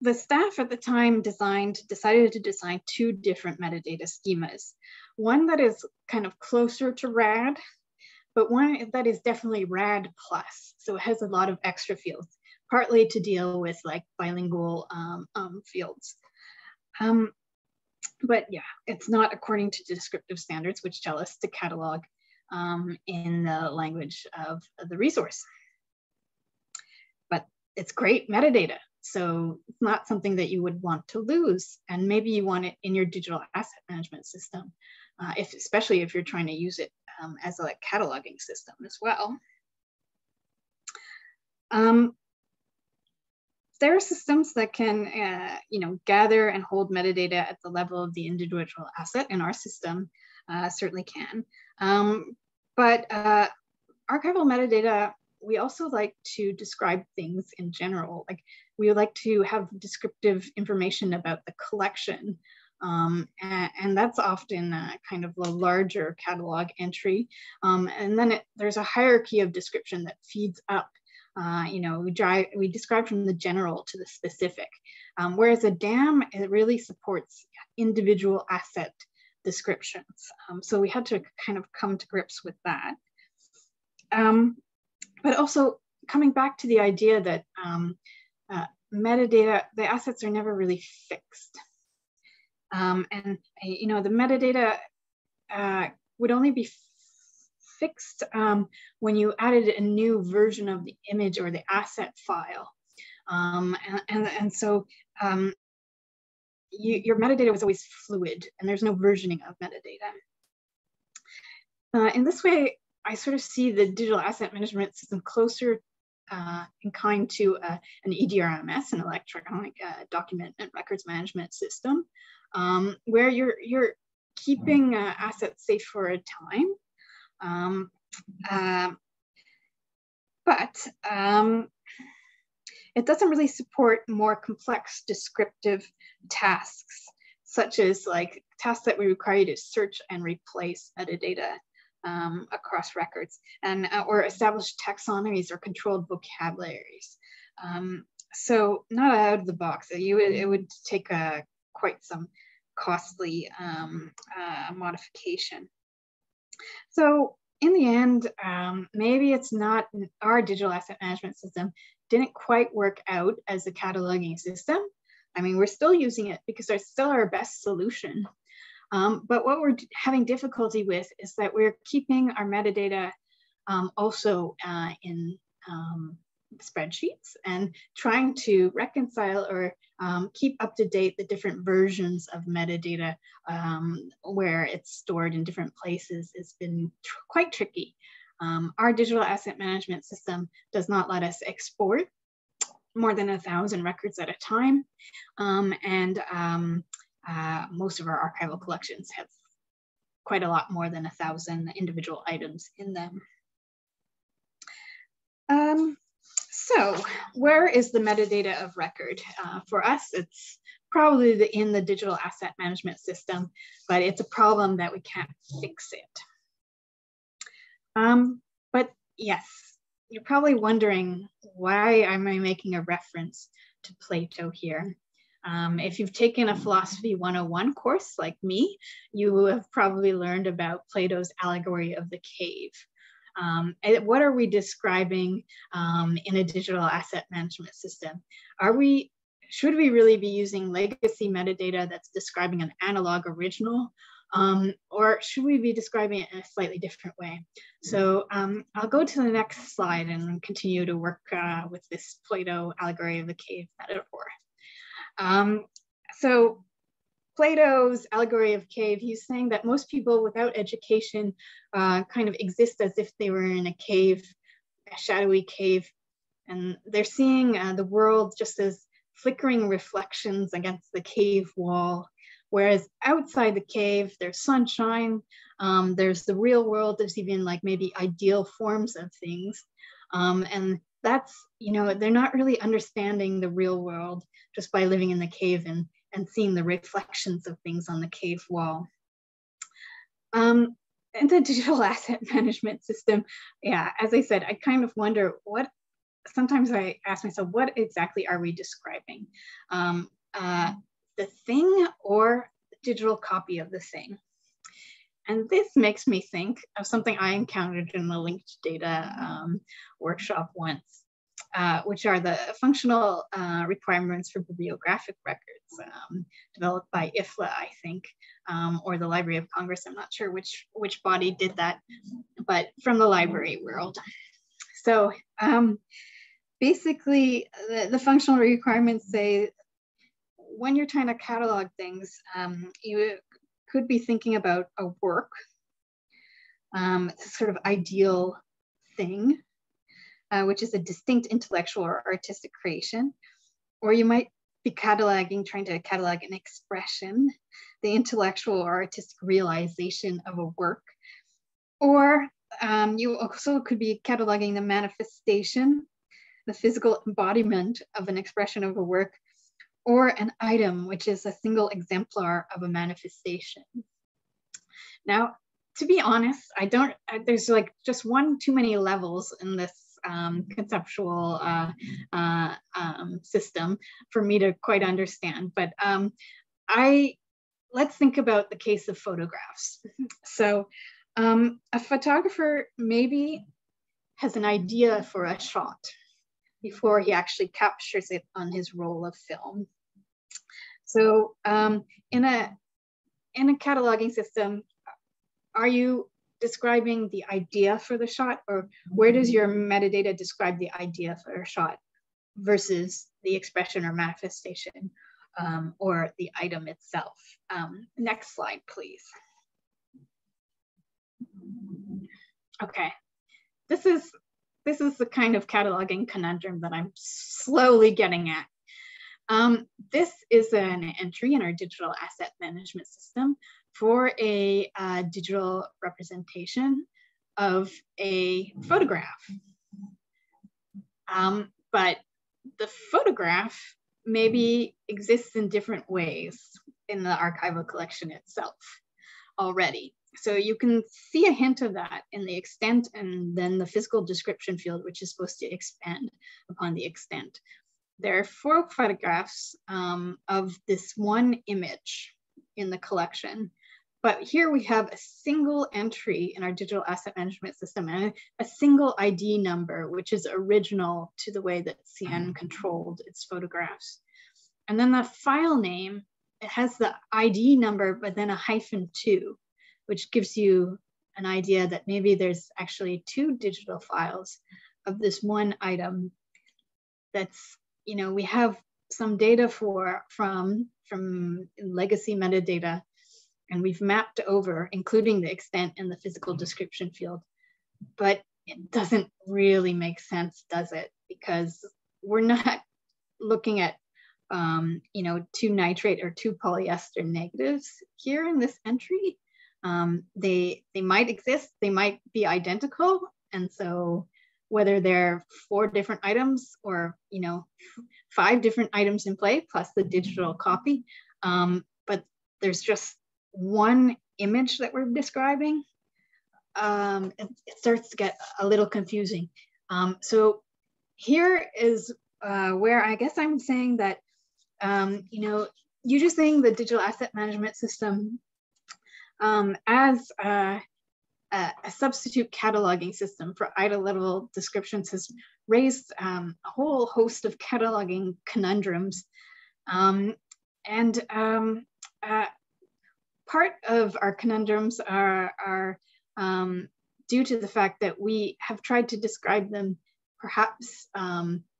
The staff at the time decided to design two different metadata schemas. One that is kind of closer to RAD, but one that is definitely RAD plus. So it has a lot of extra fields, partly to deal with like bilingual fields. But yeah, it's not according to descriptive standards, which tell us to catalog in the language of the resource. But it's great metadata. So it's not something that you would want to lose. And maybe you want it in your digital asset management system, especially if you're trying to use it as a cataloging system as well. There are systems that can gather and hold metadata at the level of the individual asset, and our system certainly can. But archival metadata, we also like to describe things in general. Like we would like to have descriptive information about the collection. And that's often kind of a larger catalog entry. And then there's a hierarchy of description that feeds up. We describe from the general to the specific. Whereas a DAM, it really supports individual asset descriptions. So we had to kind of come to grips with that. But also coming back to the idea that metadata, the assets are never really fixed. And the metadata would only be fixed when you added a new version of the image or the asset file. So your metadata was always fluid and there's no versioning of metadata. In this way, I sort of see the digital asset management system closer in kind to an EDRMS, an electronic document and records management system, where you're keeping assets safe for a time. But it doesn't really support more complex descriptive tasks, such as like tasks that we require you to search and replace metadata across records, and or establish taxonomies or controlled vocabularies. So not out of the box. It would take quite some costly modification. So in the end, maybe it's not our digital asset management system didn't quite work out as a cataloging system. I mean, we're still using it because it's still our best solution. But what we're having difficulty with is that we're keeping our metadata also in spreadsheets and trying to reconcile or keep up to date the different versions of metadata where it's stored in different places. It's been quite tricky. Our digital asset management system does not let us export more than 1,000 records at a time. Most of our archival collections have quite a lot more than 1,000 individual items in them. So where is the metadata of record? For us, it's probably in the digital asset management system, but it's a problem that we can't fix it. But yes, you're probably wondering, why am I making a reference to Plato here? If you've taken a Philosophy 101 course like me, you have probably learned about Plato's allegory of the cave. What are we describing in a digital asset management system? Should we really be using legacy metadata that's describing an analog original? Or should we be describing it in a slightly different way? So I'll go to the next slide and continue to work with this Plato allegory of the cave metaphor. So Plato's allegory of cave, he's saying that most people without education kind of exist as if they were in a cave, a shadowy cave, and they're seeing the world just as flickering reflections against the cave wall. Whereas outside the cave, there's sunshine, there's the real world, there's even like maybe ideal forms of things. And that's, you know, they're not really understanding the real world just by living in the cave and seeing the reflections of things on the cave wall. In the digital asset management system, yeah, as I said, I kind of wonder sometimes I ask myself, what exactly are we describing? The thing or the digital copy of the thing? And this makes me think of something I encountered in the linked data workshop once, which are the functional requirements for bibliographic records developed by IFLA, I think, or the Library of Congress. I'm not sure which body did that, but from the library world. So basically, the functional requirements say, when you're trying to catalog things, you could be thinking about a work, sort of ideal thing, which is a distinct intellectual or artistic creation. Or you might be trying to catalog an expression, the intellectual or artistic realization of a work. Or you also could be cataloging the manifestation, the physical embodiment of an expression of a work, or an item, which is a single exemplar of a manifestation. Now, to be honest, there's like just one too many levels in this conceptual system for me to quite understand, but let's think about the case of photographs. So a photographer maybe has an idea for a shot before he actually captures it on his roll of film. So in a cataloging system, are you describing the idea for the shot, or where does your metadata describe the idea for a shot versus the expression or manifestation or the item itself? Next slide, please. Okay, this is the kind of cataloging conundrum that I'm slowly getting at. This is an entry in our digital asset management system for a digital representation of a photograph. But the photograph maybe exists in different ways in the archival collection itself already. So you can see a hint of that in the extent and then the physical description field, which is supposed to expand upon the extent. There are 4 photographs of this one image in the collection, but here we have a single entry in our digital asset management system and a single ID number, which is original to the way that CN controlled its photographs. And then the file name, it has the ID number, but then a -2, which gives you an idea that maybe there's actually 2 digital files of this one item that's, you know, we have some data from legacy metadata, and we've mapped over, including the extent and the physical description field. But it doesn't really make sense, does it? Because we're not looking at, you know, 2 nitrate or 2 polyester negatives here in this entry. They might exist, they might be identical, and so whether they're 4 different items or, you know, 5 different items in play plus the digital copy, but there's just one image that we're describing. it starts to get a little confusing. So here is where I guess I'm saying that, you know, using the digital asset management system as a substitute cataloging system for item level descriptions has raised a whole host of cataloging conundrums. Part of our conundrums are due to the fact that we have tried to describe them perhaps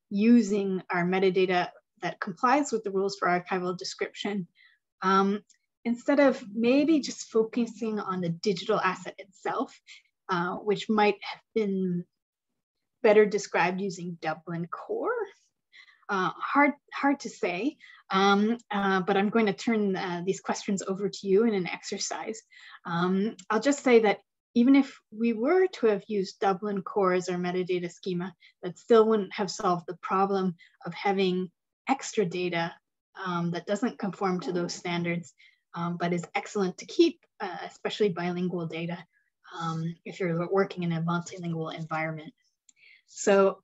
using our metadata that complies with the rules for archival description, instead of maybe just focusing on the digital asset itself, which might have been better described using Dublin Core. Hard to say, but I'm going to turn these questions over to you in an exercise. I'll just say that even if we were to have used Dublin Core as our metadata schema, that still wouldn't have solved the problem of having extra data that doesn't conform to those standards, but is excellent to keep, especially bilingual data, if you're working in a multilingual environment. So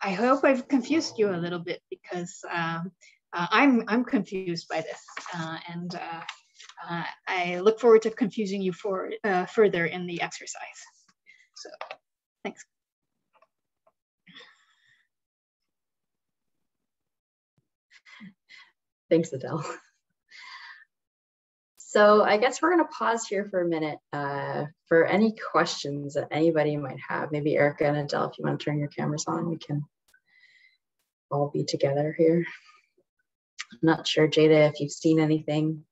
I hope I've confused you a little bit, because I'm confused by this, and I look forward to confusing you further in the exercise. So, thanks. Thanks, Adele. So I guess we're going to pause here for a minute for any questions that anybody might have. Maybe Erica and Adele, if you want to turn your cameras on, we can all be together here. I'm not sure, Jada, if you've seen anything.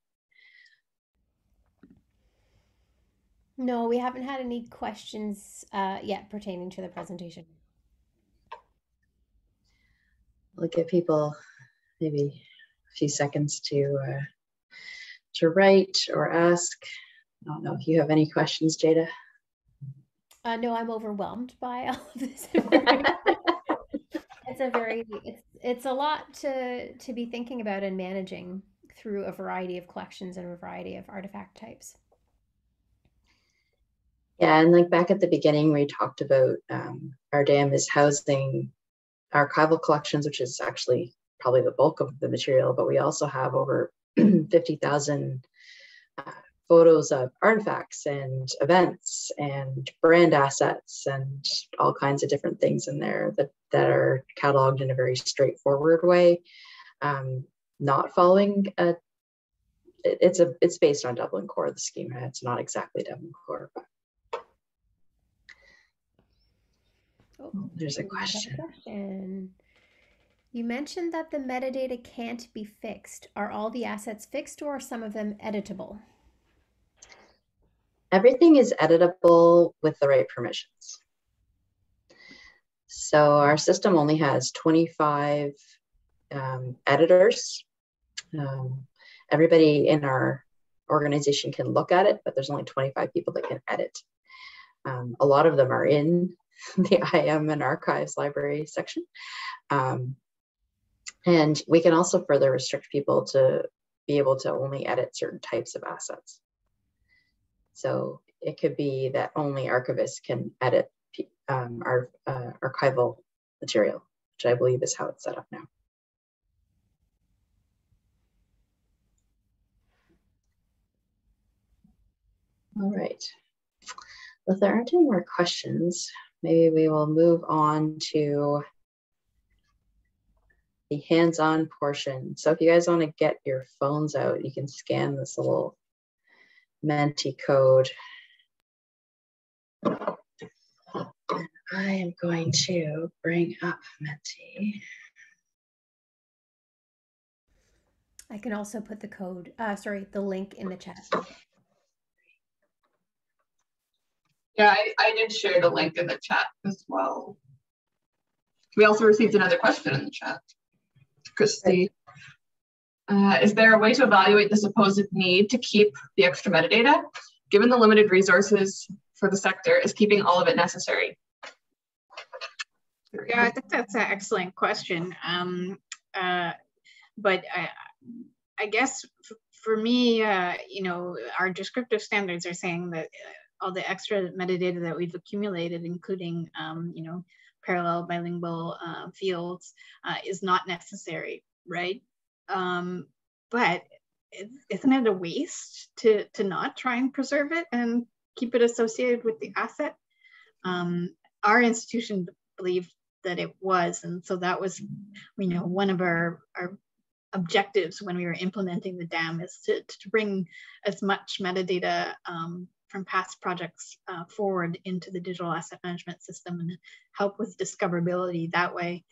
No, we haven't had any questions yet pertaining to the presentation. We'll give people maybe a few seconds to write or ask. I don't know if you have any questions, Jada. No, I'm overwhelmed by all of this. It's a lot to be thinking about and managing through a variety of collections and a variety of artifact types. Yeah, and like back at the beginning, we talked about our dam is housing archival collections, which is actually probably the bulk of the material, but we also have over 50,000 photos of artifacts and events and brand assets and all kinds of different things in there that are cataloged in a very straightforward way, not following it's based on Dublin Core, the schema. It's not exactly Dublin Core, but there's a question. You mentioned that the metadata can't be fixed. Are all the assets fixed, or are some of them editable? Everything is editable with the right permissions. So our system only has 25 editors. Everybody in our organization can look at it, but there's only 25 people that can edit. A lot of them are in the IM and archives library section. And we can also further restrict people to be able to only edit certain types of assets. So it could be that only archivists can edit our archival material, which I believe is how it's set up now. All right. If there aren't any more questions, maybe we will move on to the hands-on portion. So if you guys want to get your phones out, you can scan this little Menti code. I am going to bring up Menti. I can also put the code, the link in the chat. Yeah, I did share the link in the chat as well. We also received another question in the chat. Christy, is there a way to evaluate the supposed need to keep the extra metadata? Given the limited resources for the sector, is keeping all of it necessary? Yeah, I think that's an excellent question. But I guess for me, you know, our descriptive standards are saying that all the extra metadata that we've accumulated, including, you know, parallel bilingual fields, is not necessary, right? But isn't it a waste to not try and preserve it and keep it associated with the asset? Our institution believed that it was, and so that was, you know, one of our objectives when we were implementing the DAM, is to bring as much metadata from past projects forward into the digital asset management system and help with discoverability that way.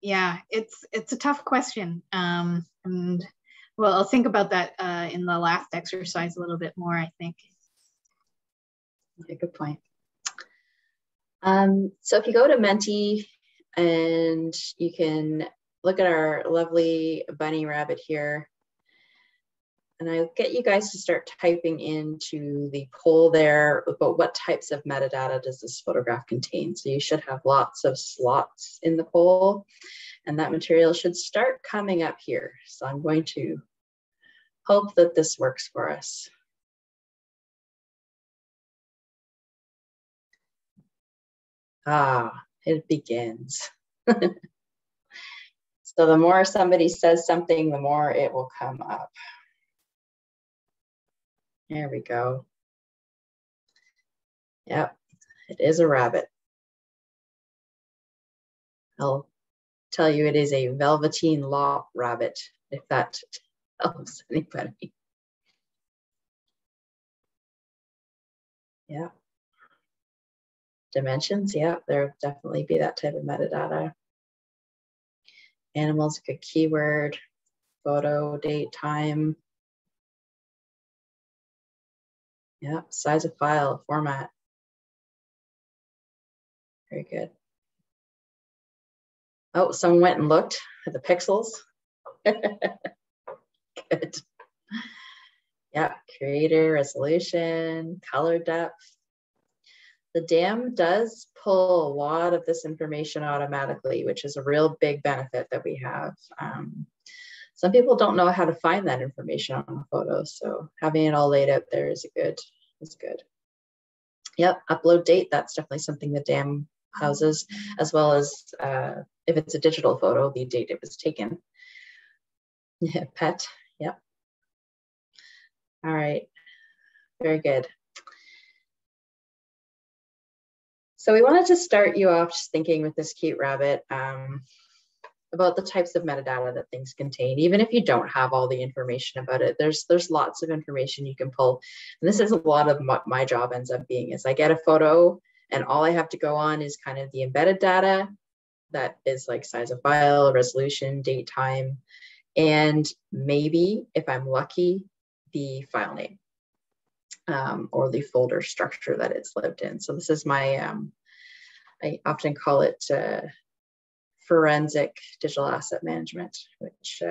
Yeah, it's a tough question. And well, I'll think about that in the last exercise a little bit more, I think. Okay, good point. So if you go to Menti and you can look at our lovely bunny rabbit here, and I'll get you guys to start typing into the poll there about what types of metadata does this photograph contain. So you should have lots of slots in the poll, and that material should start coming up here. So I'm going to hope that this works for us. Ah, it begins. So the more somebody says something, the more it will come up. There we go. Yep, it is a rabbit. I'll tell you it is a velveteen lop rabbit, if that helps anybody. Yeah. Dimensions, yeah, there definitely be that type of metadata. Animals, a good keyword. Photo, date, time. Yeah, size of file, format. Very good. Oh, someone went and looked at the pixels. Good. Yeah, creator, resolution, color depth. The DAM does pull a lot of this information automatically, which is a real big benefit that we have. Some people don't know how to find that information on a photo, so having it all laid out there is good. Yep, upload date, that's definitely something the DAM houses, as well as if it's a digital photo, the date it was taken. Yeah, pet, yep. All right, very good. So we wanted to start you off just thinking with this cute rabbit about the types of metadata that things contain. Even if you don't have all the information about it, there's lots of information you can pull. And this is a lot of what my job ends up being, is I get a photo and all I have to go on is kind of the embedded data that is like size of file, resolution, date, time, and maybe if I'm lucky, the file name. Or the folder structure that it's lived in. So this is my, I often call it forensic digital asset management, which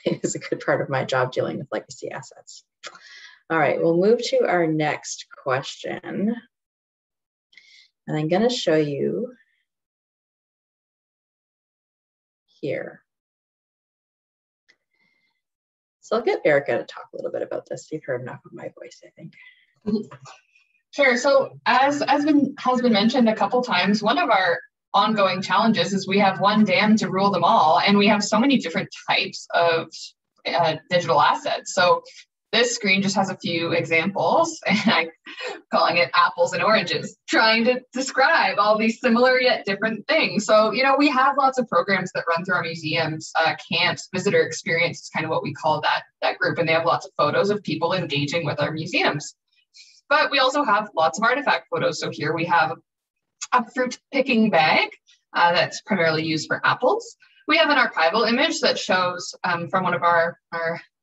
is a good part of my job dealing with legacy assets. All right, we'll move to our next question. And I'm gonna show you here. So I'll get Erica to talk a little bit about this. You've heard enough of my voice, I think. Sure. So as has been mentioned a couple times, one of our ongoing challenges is we have one DAM to rule them all, and we have so many different types of digital assets. So this screen just has a few examples, and I'm calling it apples and oranges, trying to describe all these similar yet different things. So, you know, we have lots of programs that run through our museums. Camps, visitor experience is kind of what we call that group, and they have lots of photos of people engaging with our museums. But we also have lots of artifact photos. So here we have a fruit picking bag that's primarily used for apples. We have an archival image that shows from one of our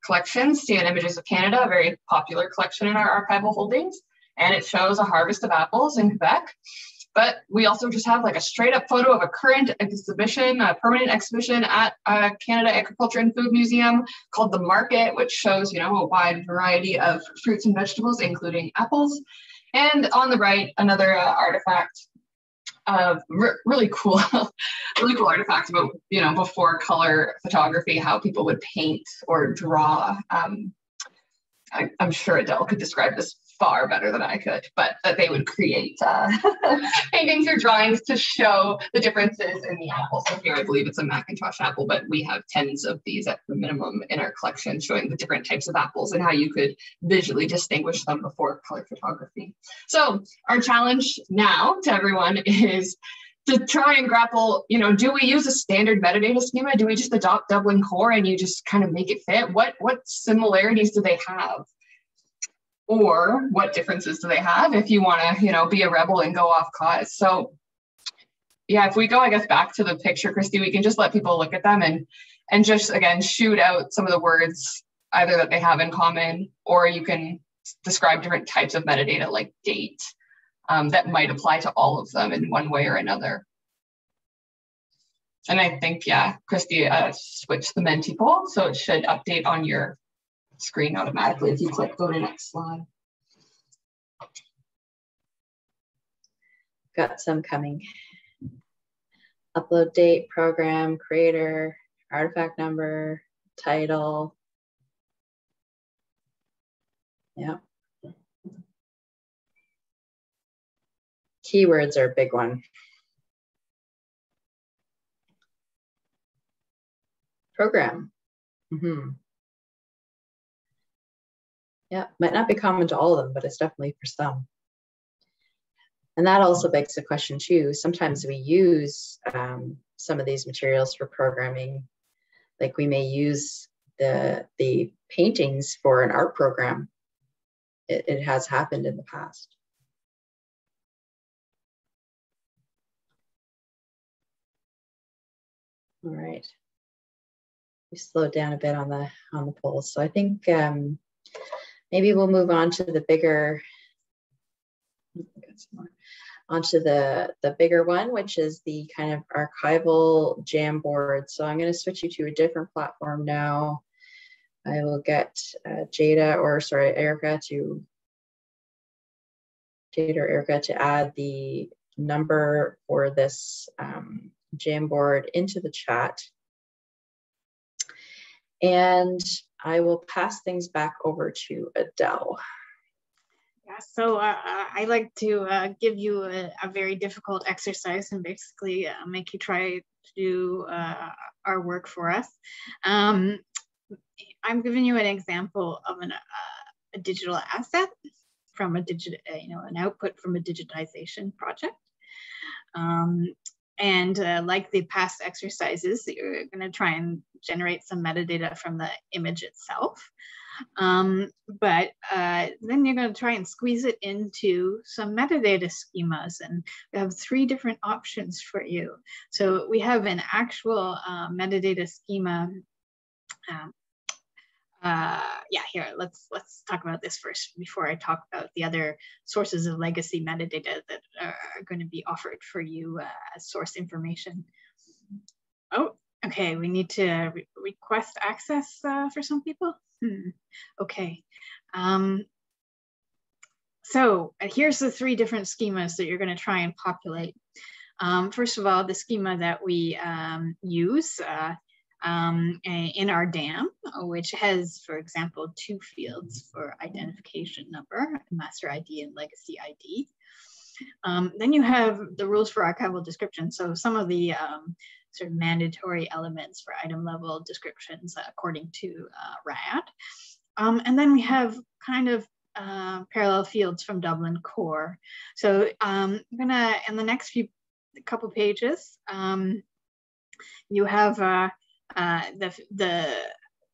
collections, CNN Images of Canada, a very popular collection in our archival holdings. And it shows a harvest of apples in Quebec. But we also just have like a straight up photo of a current exhibition, a permanent exhibition at Canada Agriculture and Food Museum called The Market, which shows, you know, a wide variety of fruits and vegetables, including apples. And on the right, another artifact of really cool artifacts about, you know, before color photography, how people would paint or draw I'm sure Adele could describe this far better than I could, but that they would create paintings or drawings to show the differences in the apple. So here I believe it's a Macintosh apple, but we have tens of these at the minimum in our collection, showing the different types of apples and how you could visually distinguish them before color photography. So our challenge now to everyone is to try and grapple, do we use a standard metadata schema? Do we just adopt Dublin Core and you just kind of make it fit? What similarities do they have? Or what differences do they have if you want to, be a rebel and go off cause? So yeah, if we go, I guess, back to the picture, Christy, we can just let people look at them and just, again, shoot out some of the words either that they have in common, or you can describe different types of metadata like date. That might apply to all of them in one way or another. And I think, yeah, Christy switched the Menti poll, so it should update on your screen automatically if you click go to next slide. Got some coming. Upload date, program, creator, artifact number, title. Yeah. Keywords are a big one. Program. Yeah, might not be common to all of them, but it's definitely for some. And that also begs the question too. Sometimes we use some of these materials for programming. Like we may use the paintings for an art program. It has happened in the past. All right. We slowed down a bit on the polls. So I think maybe we'll move on to the bigger, onto the bigger one, which is the kind of archival Jamboard. So I'm going to switch you to a different platform now. I will get Erica to add the number for this Jamboard into the chat. And I will pass things back over to Adele. Yeah, so I like to give you a very difficult exercise and basically make you try to do our work for us. I'm giving you an example of a digital asset from an output from a digitization project. And like the past exercises, you're going to try and generate some metadata from the image itself. But then you're going to try and squeeze it into some metadata schemas. And we have 3 different options for you. So we have an actual metadata schema. Here, let's talk about this first before I talk about the other sources of legacy metadata that are going to be offered for you as source information. Oh, okay, we need to request access for some people. Okay, so here's the 3 different schemas that you're going to try and populate. First of all, the schema that we use in our DAM, which has, for example, 2 fields for identification number, master ID and legacy ID. Then you have the rules for archival description. So some of the sort of mandatory elements for item level descriptions according to RAD. And then we have kind of parallel fields from Dublin Core. So I'm gonna, in the next couple pages, you have the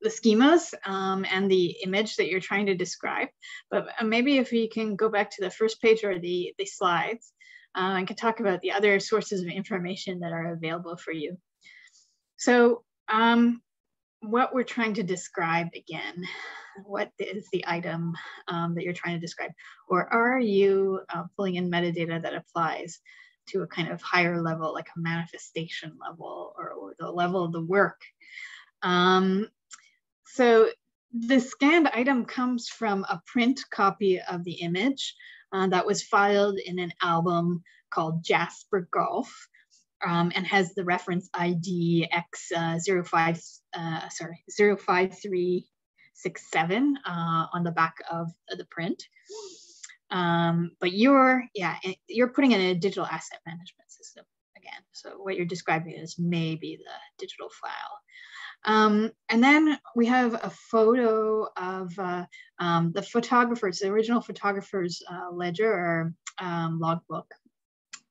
schemas and the image that you're trying to describe. But maybe if you can go back to the first page or the slides, I can talk about the other sources of information that are available for you. So what we're trying to describe again, what is the item that you're trying to describe? Or are you pulling in metadata that applies to a kind of higher level, like a manifestation level or the level of the work? So the scanned item comes from a print copy of the image that was filed in an album called Jasper Golf and has the reference ID X 053 53367 on the back of the print. But you're putting in a digital asset management system again. So what you're describing is maybe the digital file. And then we have a photo of the original photographer's ledger or logbook,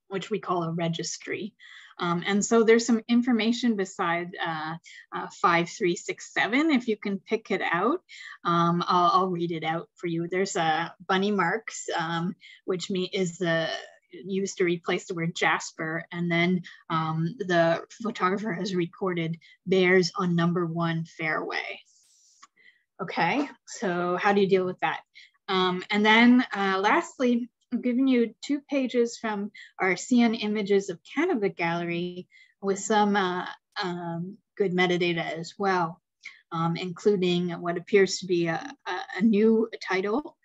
which we call a registry. And so there's some information beside 5367. If you can pick it out, I'll read it out for you. There's bunny marks, which is used to replace the word Jasper. And then the photographer has recorded bears on #1 fairway. Okay, so how do you deal with that? And then lastly, I'm giving you 2 pages from our CN Images of Canada gallery with some good metadata as well, including what appears to be a new title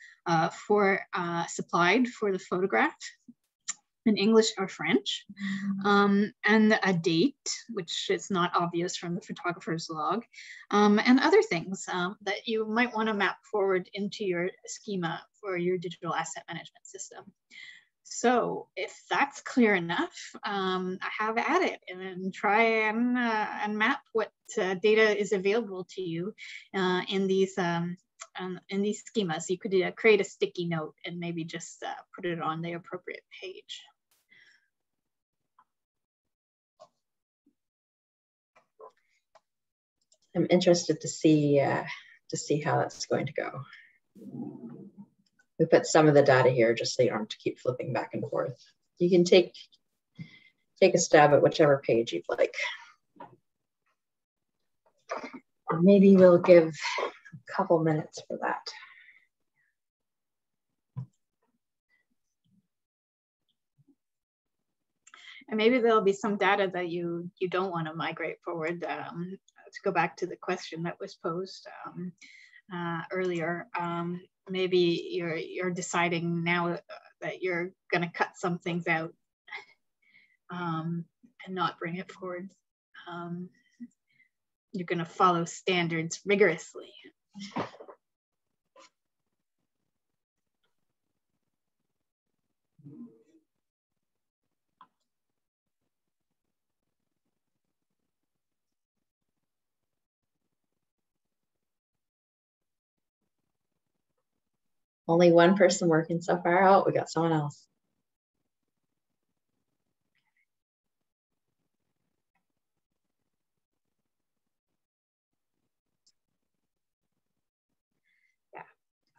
supplied for the photograph in English or French, and a date, which is not obvious from the photographer's log, and other things that you might want to map forward into your schema for your digital asset management system. So if that's clear enough, have at it and try and map what data is available to you in these schemas. You could create a sticky note and maybe just put it on the appropriate page. I'm interested to see how that's going to go. We put some of the data here just so you don't have to keep flipping back and forth. You can take a stab at whichever page you'd like. Maybe we'll give a couple minutes for that. And maybe there'll be some data that you don't want to migrate forward. To go back to the question that was posed earlier, maybe you're deciding now that you're going to cut some things out and not bring it forward. You're going to follow standards rigorously. Only one person working so far out. We got someone else. Yeah,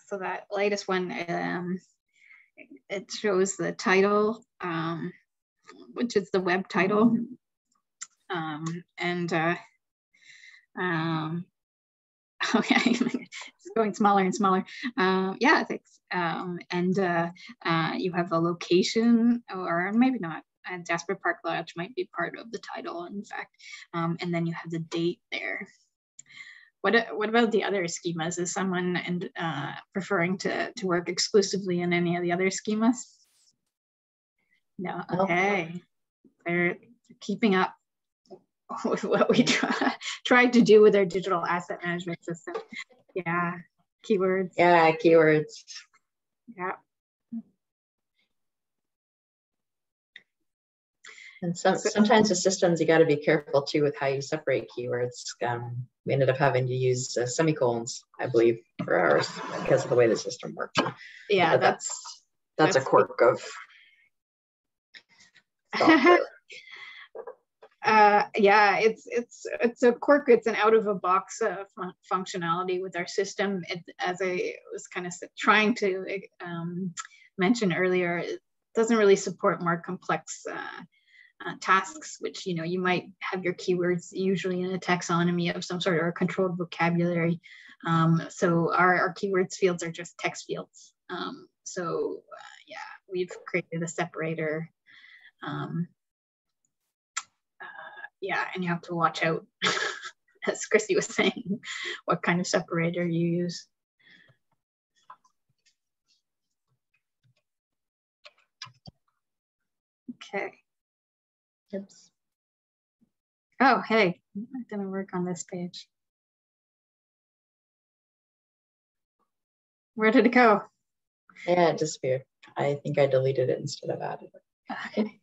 so that latest one, it shows the title, which is the web title. Okay, it's going smaller and smaller. Yeah, thanks. You have a location, or maybe not. Jasper Park Lodge might be part of the title, in fact. And then you have the date there. What about the other schemas? Is someone preferring to work exclusively in any of the other schemas? No, okay. They're keeping up with what we tried to do with our digital asset management system. Yeah, keywords. Yeah, keywords. Yeah. And sometimes the systems, you got to be careful too with how you separate keywords. We ended up having to use semicolons, I believe, for ours because of the way the system works. Yeah, but that's a quirk of software. Yeah, it's a quirk. It's an out of a box functionality with our system. As I was kind of trying to mention earlier, it doesn't really support more complex tasks, which you might have your keywords usually in a taxonomy of some sort or a controlled vocabulary. So our keywords fields are just text fields. Yeah, we've created a separator. Yeah, and you have to watch out, as Chrissy was saying, what kind of separator you use. Okay. Oops. Oh, hey, it didn't work on this page. Where did it go? Yeah, it disappeared. I think I deleted it instead of added it. Okay.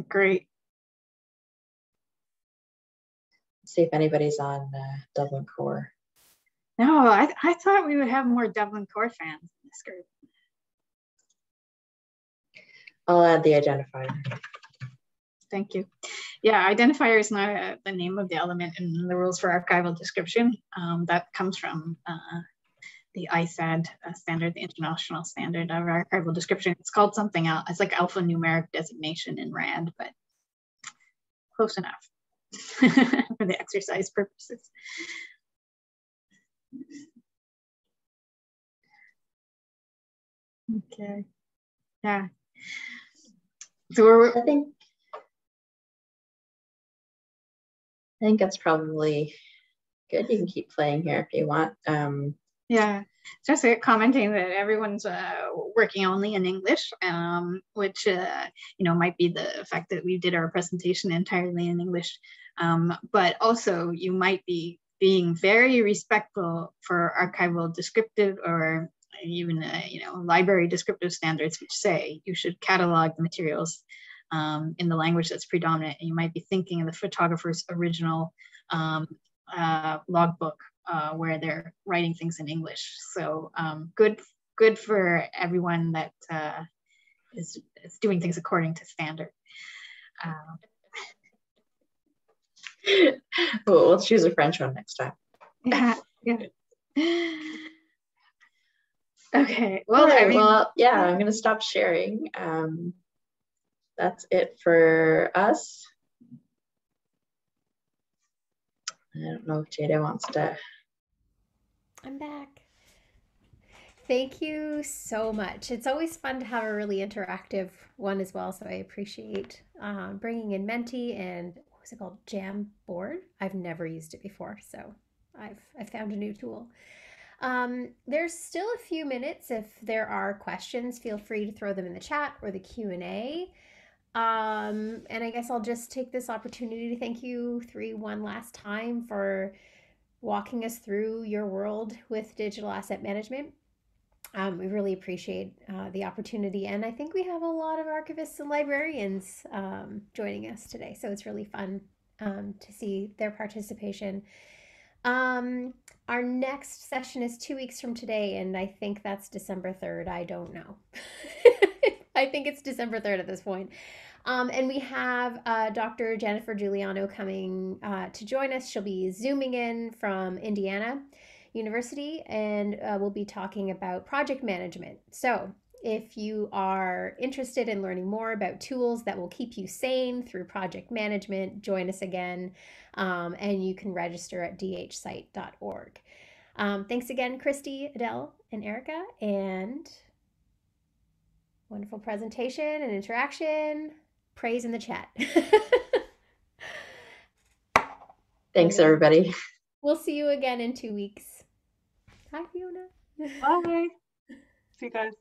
Great. See if anybody's on Dublin Core. No, I thought we would have more Dublin Core fans in this group. I'll add the identifier. Thank you. Yeah, identifier is not the name of the element in the rules for archival description. That comes from the ISAD standard, the International Standard of Archival Description. It's called something else. It's like alphanumeric designation in RAD, but close enough for the exercise purposes. Okay. Yeah. So I think that's probably good. You can keep playing here if you want. Yeah, just commenting that everyone's working only in English, which might be the fact that we did our presentation entirely in English, but also you might be being very respectful for archival descriptive or even library descriptive standards, which say you should catalog the materials in the language that's predominant. And you might be thinking of the photographer's original logbook where they're writing things in English. So good for everyone that is doing things according to standard. We'll choose a French one next time. Yeah. Okay. Well, right, yeah, I'm going to stop sharing. That's it for us. I don't know if Jada wants to. I'm back. Thank you so much. It's always fun to have a really interactive one as well. So I appreciate bringing in Menti and what was it called? Jamboard. I've never used it before, so I've found a new tool. There's still a few minutes. If there are questions, feel free to throw them in the chat or the Q&A. And I guess I'll just take this opportunity to thank you three one last time for walking us through your world with digital asset management. We really appreciate the opportunity, and I think we have a lot of archivists and librarians joining us today, so it's really fun to see their participation. Our next session is 2 weeks from today, and I think that's December 3rd. I don't know. I think it's December 3rd at this point. And we have Dr. Jennifer Giuliano coming to join us. She'll be Zooming in from Indiana University, and we'll be talking about project management. So if you are interested in learning more about tools that will keep you sane through project management, join us again, and you can register at dhsite.org. Thanks again, Christy, Adele, and Erica, and wonderful presentation and interaction. Praise in the chat. Thanks, everybody. We'll see you again in 2 weeks. Hi, Fiona. Bye. See you guys.